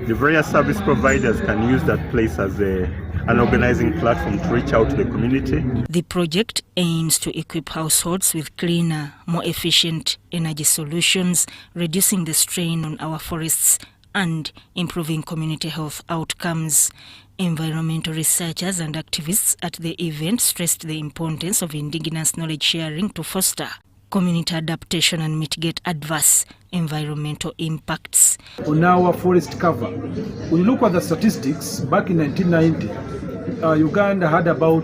The various service providers can use that place as an organizing platform to reach out to the community. The project aims to equip households with cleaner, more efficient energy solutions, reducing the strain on our forests and improving community health outcomes. Environmental researchers and activists at the event stressed the importance of indigenous knowledge sharing to foster community adaptation and mitigate adverse environmental impacts. On our forest cover, when you look at the statistics, back in 1990, Uganda had about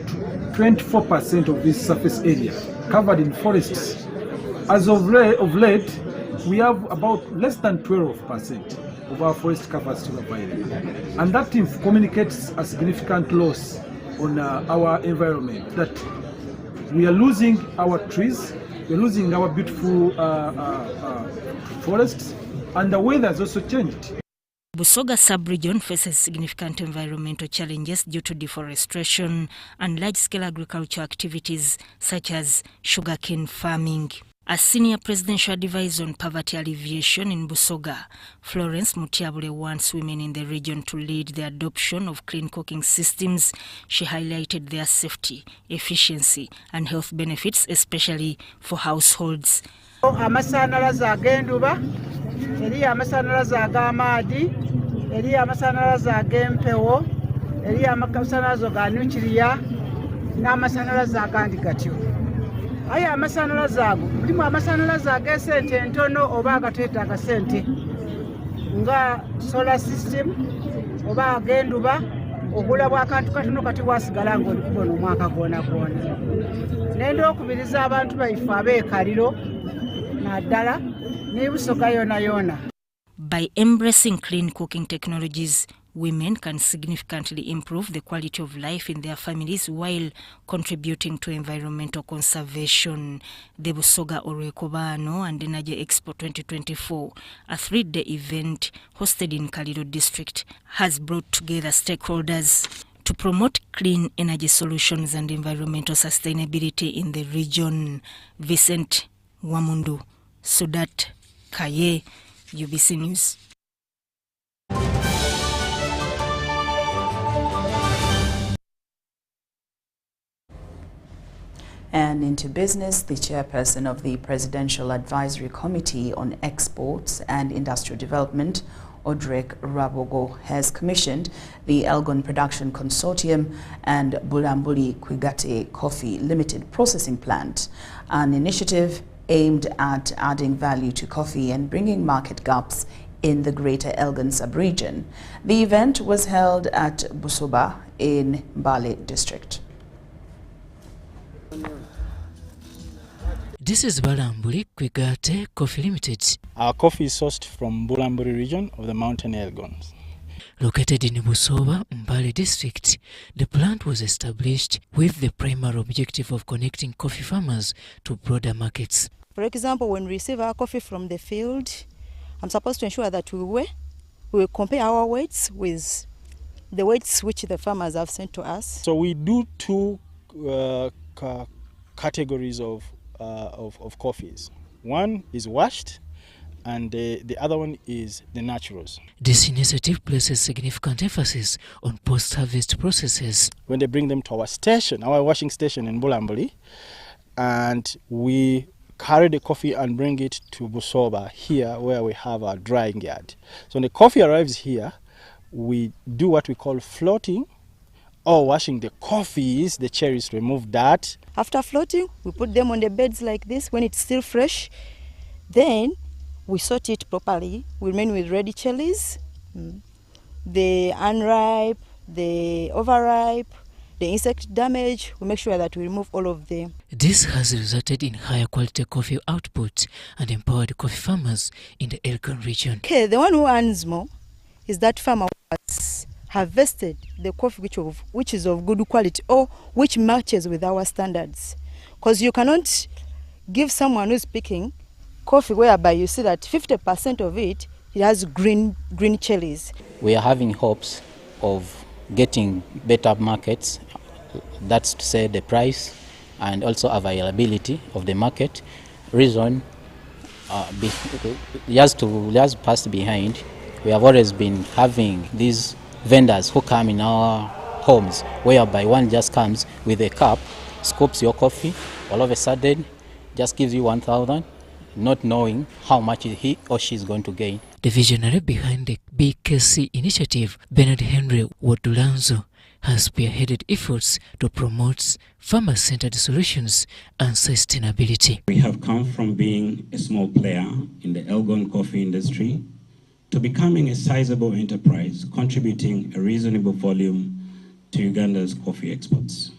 24% of this surface area covered in forests. As of late, we have about less than 12% of our forest cover still available. And that communicates a significant loss on our environment, that we are losing our trees, we are losing our beautiful forests, and the weather has also changed. Busoga sub-region faces significant environmental challenges due to deforestation and large-scale agricultural activities such as sugarcane farming. As Senior Presidential Advisor on Poverty Alleviation in Busoga, Florence Mutiabule wants women in the region to lead the adoption of clean cooking systems. She highlighted their safety, efficiency and health benefits, especially for households. Amasanalaze ag'enduba, eriyo amasanalaze ag'amaadi, eriyo amasanalaze ag'empewo, eriyo amasanalaze ga nuclear, n'amasanalaze agandi gatyo. Aye amasanalaze ago mulimu amasanalaze ag'esente entono oba agateetaaga sente nga solar system oba ag'enduba, ogula bw'akantu katono kati bwasigala ng'oli kubona omwaka gwona gwona. Nenda okubiriza abantu baife abeekaliro naddala ne Busoga yona yona. By embracing clean cooking technologies, women can significantly improve the quality of life in their families while contributing to environmental conservation. The Busoga Orekobano and Energy Expo 2024, a 3-day event hosted in Kaliro District, has brought together stakeholders to promote clean energy solutions and environmental sustainability in the region. Vincent Wamundu, Sudat Kaye, UBC News. And into business, the chairperson of the Presidential Advisory Committee on Exports and Industrial Development, Odrek Rabogo, has commissioned the Elgon Production Consortium and Bulambuli Kwigate Coffee Limited Processing Plant, an initiative aimed at adding value to coffee and bringing market gaps in the Greater Elgon sub-region. The event was held at Busoba in Mbale District. This is Bulambuli Kwigate Coffee Limited. Our coffee is sourced from Bulambuli region of the Mountain Elgons. Located in Busoba, Mbale district, the plant was established with the primary objective of connecting coffee farmers to broader markets. For example, when we receive our coffee from the field, I'm supposed to ensure that we will compare our weights with the weights which the farmers have sent to us. So we do two categories of coffees. One is washed, and the other one is the naturals. This initiative places significant emphasis on post-harvest processes. When they bring them to our station, our washing station in Bulambuli, and we carry the coffee and bring it to Busoba here where we have our drying yard. So when the coffee arrives here, we do what we call floating or washing the coffees, the cherries, remove that. After floating, we put them on the beds like this when it's still fresh. Then we sort it properly. We remain with ready cherries, the unripe, the overripe, the insect damage. We make sure that we remove all of them. This has resulted in higher quality coffee output and empowered coffee farmers in the Elgon region. Okay, the one who earns more is that farmer who has harvested the coffee which is of good quality or which matches with our standards. Because you cannot give someone who's picking coffee whereby you see that 50% of it has green cherries. We are having hopes of getting better markets, that's to say the price and also availability of the market. Reason, just passed behind, we have always been having these vendors who come in our homes, whereby one just comes with a cup, scoops your coffee, all of a sudden just gives you 1,000, not knowing how much he or she is going to gain. The visionary behind the BKC initiative, Bernard Henry Wodulanzo, has spearheaded efforts to promote farmer-centered solutions and sustainability. We have come from being a small player in the Elgon coffee industry to becoming a sizable enterprise, contributing a reasonable volume to Uganda's coffee exports.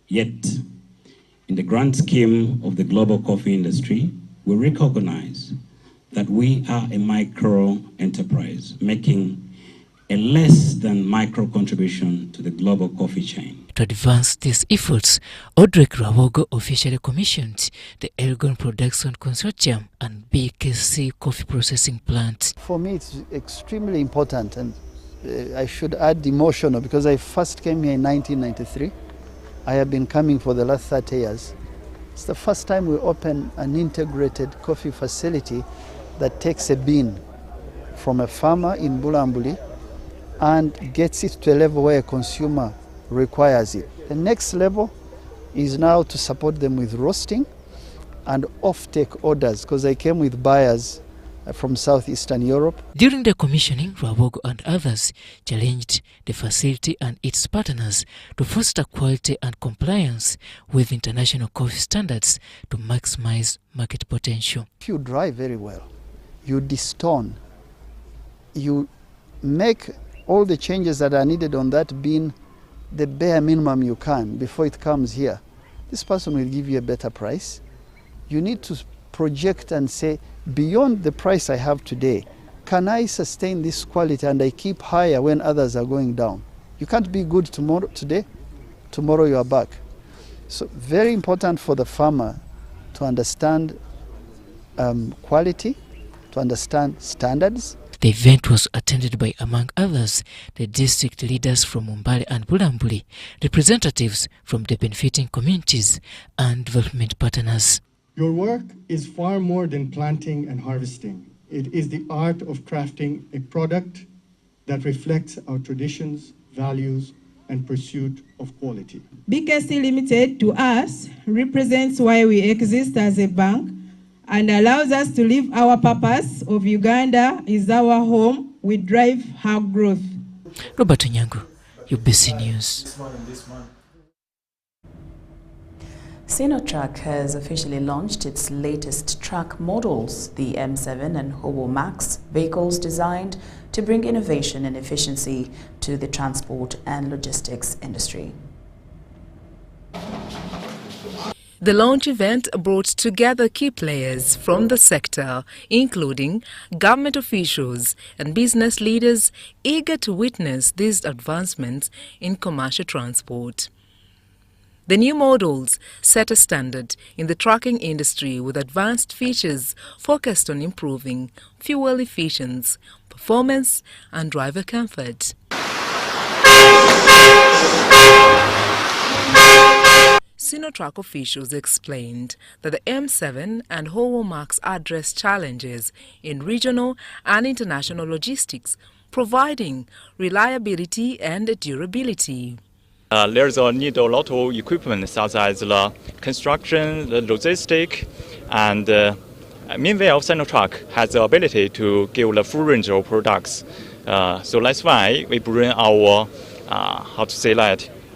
Yet, in the grand scheme of the global coffee industry, we recognize that we are a micro enterprise, making a less than micro contribution to the global coffee chain. To advance these efforts, Audrey Rawogo officially commissioned the Elgon Production Consortium and BKC Coffee Processing Plant. For me, it's extremely important, and I should add emotional, because I first came here in 1993. I have been coming for the last 30 years. It's the first time we open an integrated coffee facility that takes a bean from a farmer in Bulambuli and gets it to a level where a consumer requires it. The next level is now to support them with roasting and off-take orders, because I came with buyers from Southeastern Europe. During the commissioning, Rawogo and others challenged the facility and its partners to foster quality and compliance with international coffee standards to maximize market potential. If you dry very well, you destone, you make all the changes that are needed on that bean the bare minimum you can before it comes here, this person will give you a better price. You need to project and say, beyond the price I have today, can I sustain this quality and I keep higher when others are going down? You can't be good today, tomorrow you are back. So very important for the farmer to understand quality, to understand standards. The event was attended by, among others, the district leaders from Mbale and Bulambuli, representatives from the benefiting communities and development partners. Your work is far more than planting and harvesting. It is the art of crafting a product that reflects our traditions, values, and pursuit of quality. BKC Limited, to us, represents why we exist as a bank and allows us to live our purpose of Uganda is our home. We drive our growth. Robert Onyango, UBC News. Sinotruk has officially launched its latest truck models, the M7 and Howo Max, vehicles designed to bring innovation and efficiency to the transport and logistics industry. The launch event brought together key players from the sector, including government officials and business leaders eager to witness these advancements in commercial transport. The new models set a standard in the trucking industry with advanced features focused on improving fuel efficiency, performance and driver comfort. Sinotruk officials explained that the M7 and Howo Max address challenges in regional and international logistics, providing reliability and durability. There's a need a lot of equipment such as the construction, the logistics, and meanwhile Sinotruk has the ability to give the full range of products. So that's why we bring our,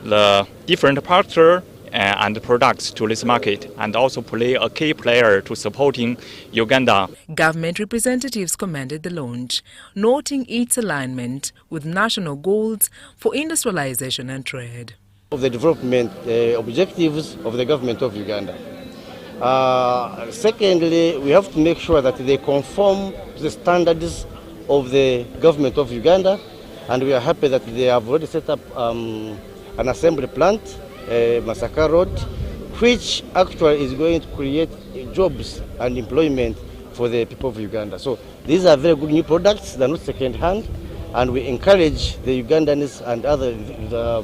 the different partners and products to this market, and also play a key player to supporting Uganda. Government representatives commended the launch, noting its alignment with national goals for industrialization and trade. Of the development objectives of the government of Uganda. Secondly, we have to make sure that they conform to the standards of the government of Uganda, and we are happy that they have already set up an assembly plant, Masaka Road, which actually is going to create jobs and employment for the people of Uganda. So these are very good new products, they're not second-hand, and we encourage the Ugandans and other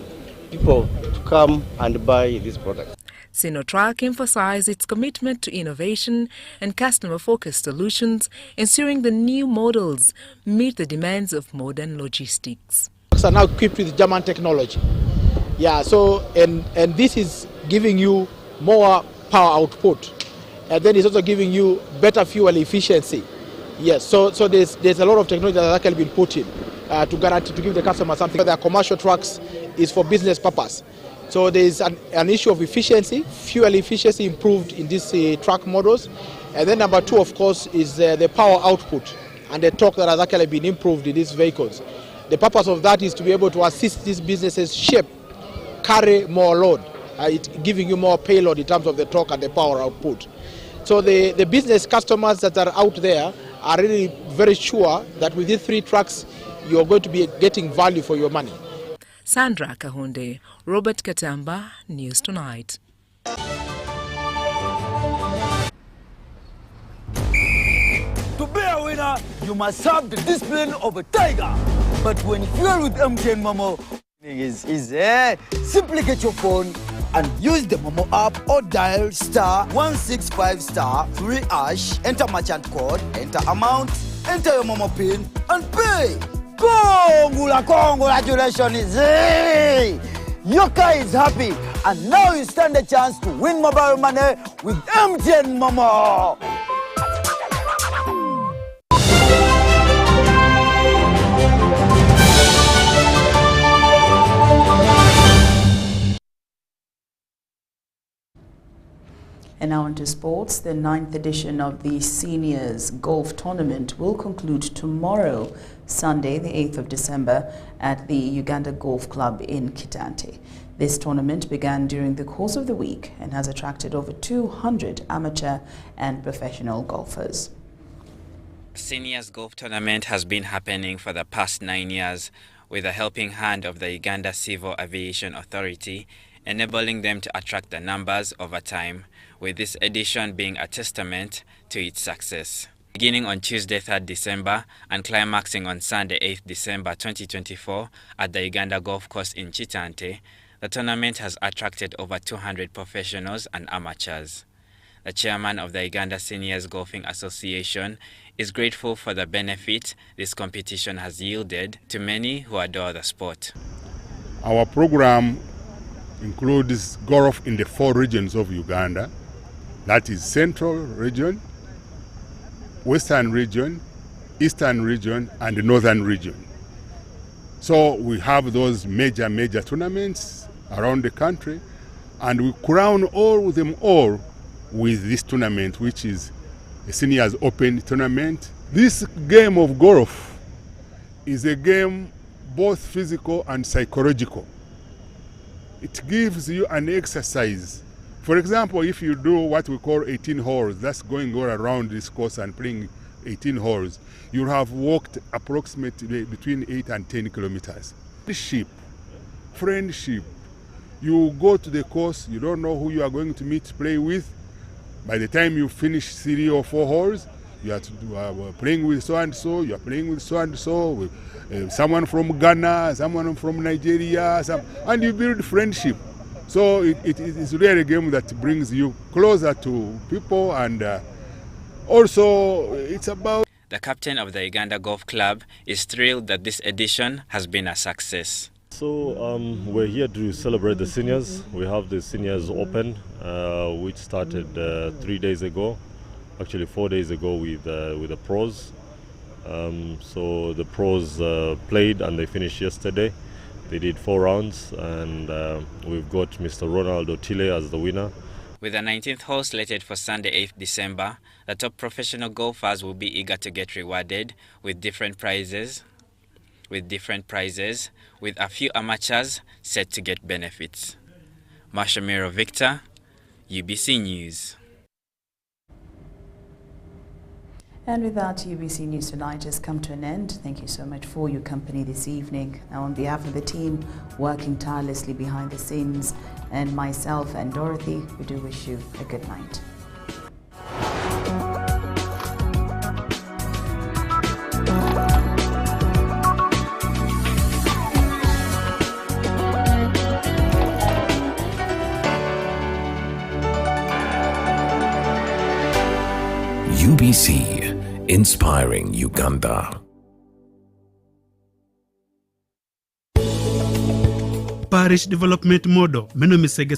people to come and buy these products. Sinotruk emphasized its commitment to innovation and customer-focused solutions, ensuring the new models meet the demands of modern logistics. Are now equipped with German technology. Yeah, so and this is giving you more power output, and then it's also giving you better fuel efficiency. Yes, so there's a lot of technology that can be put in to guarantee to give the customer something. There are commercial trucks is for business purpose. So there is an issue of efficiency, fuel efficiency improved in these truck models. And then number 2, of course, is the power output and the torque that has actually been improved in these vehicles. The purpose of that is to be able to assist these businesses carry more load, giving you more payload in terms of the torque and the power output. So the business customers that are out there are really very sure that with these 3 trucks, you're going to be getting value for your money. Sandra Kahunde, Robert Katamba, News Tonight. To be a winner, you must have the discipline of a tiger. But when fueled with MTN Momo, it is easy. Simply get your phone and use the Momo app or dial *165*3#, enter merchant code, enter amount, enter your Momo PIN, and pay. Congratulations! Your car is happy, and now you stand a chance to win mobile money with MTN Momo. And now on to sports. The 9th edition of the Seniors Golf Tournament will conclude tomorrow, Sunday, the 8th of December, at the Uganda Golf Club in Kitante. This tournament began during the course of the week and has attracted over 200 amateur and professional golfers. Seniors Golf Tournament has been happening for the past 9 years with a helping hand of the Uganda Civil Aviation Authority, enabling them to attract the numbers over time, with this edition being a testament to its success. Beginning on Tuesday 3rd December and climaxing on Sunday 8th December 2024 at the Uganda Golf Course in Kitante, the tournament has attracted over 200 professionals and amateurs. The chairman of the Uganda Seniors Golfing Association is grateful for the benefit this competition has yielded to many who adore the sport. Our program includes golf in the 4 regions of Uganda. That is Central Region, Western Region, Eastern Region, and the Northern Region. So we have those major tournaments around the country, and we crown all them all with this tournament, which is a Seniors Open tournament. This game of golf is a game both physical and psychological. It gives you an exercise. For example, if you do what we call 18 holes, that's going all around this course and playing 18 holes, you have walked approximately between 8 and 10 kilometers. Friendship. You go to the course, you don't know who you are going to meet, play with. By the time you finish 3 or 4 holes, you are playing with so-and-so, you are playing with so-and-so, with someone from Ghana, someone from Nigeria, and you build friendship. So it is really a game that brings you closer to people, and also it's about... The captain of the Uganda Golf Club is thrilled that this edition has been a success. So we're here to celebrate the seniors. We have the Seniors Open, which started 3 days ago, actually 4 days ago with the pros. So the pros played and they finished yesterday. They did 4 rounds, and we've got Mr. Ronald Otile as the winner. With the 19th hole slated for Sunday 8th December, the top professional golfers will be eager to get rewarded with different prizes, with a few amateurs set to get benefits. Mashamiro Victor, UBC News. And with that, UBC News Tonight has come to an end. Thank you so much for your company this evening. Now, on behalf of the team working tirelessly behind the scenes, and myself and Dorothy, we do wish you a good night. UBC, inspiring Uganda. Parish Development Model, Meno Misege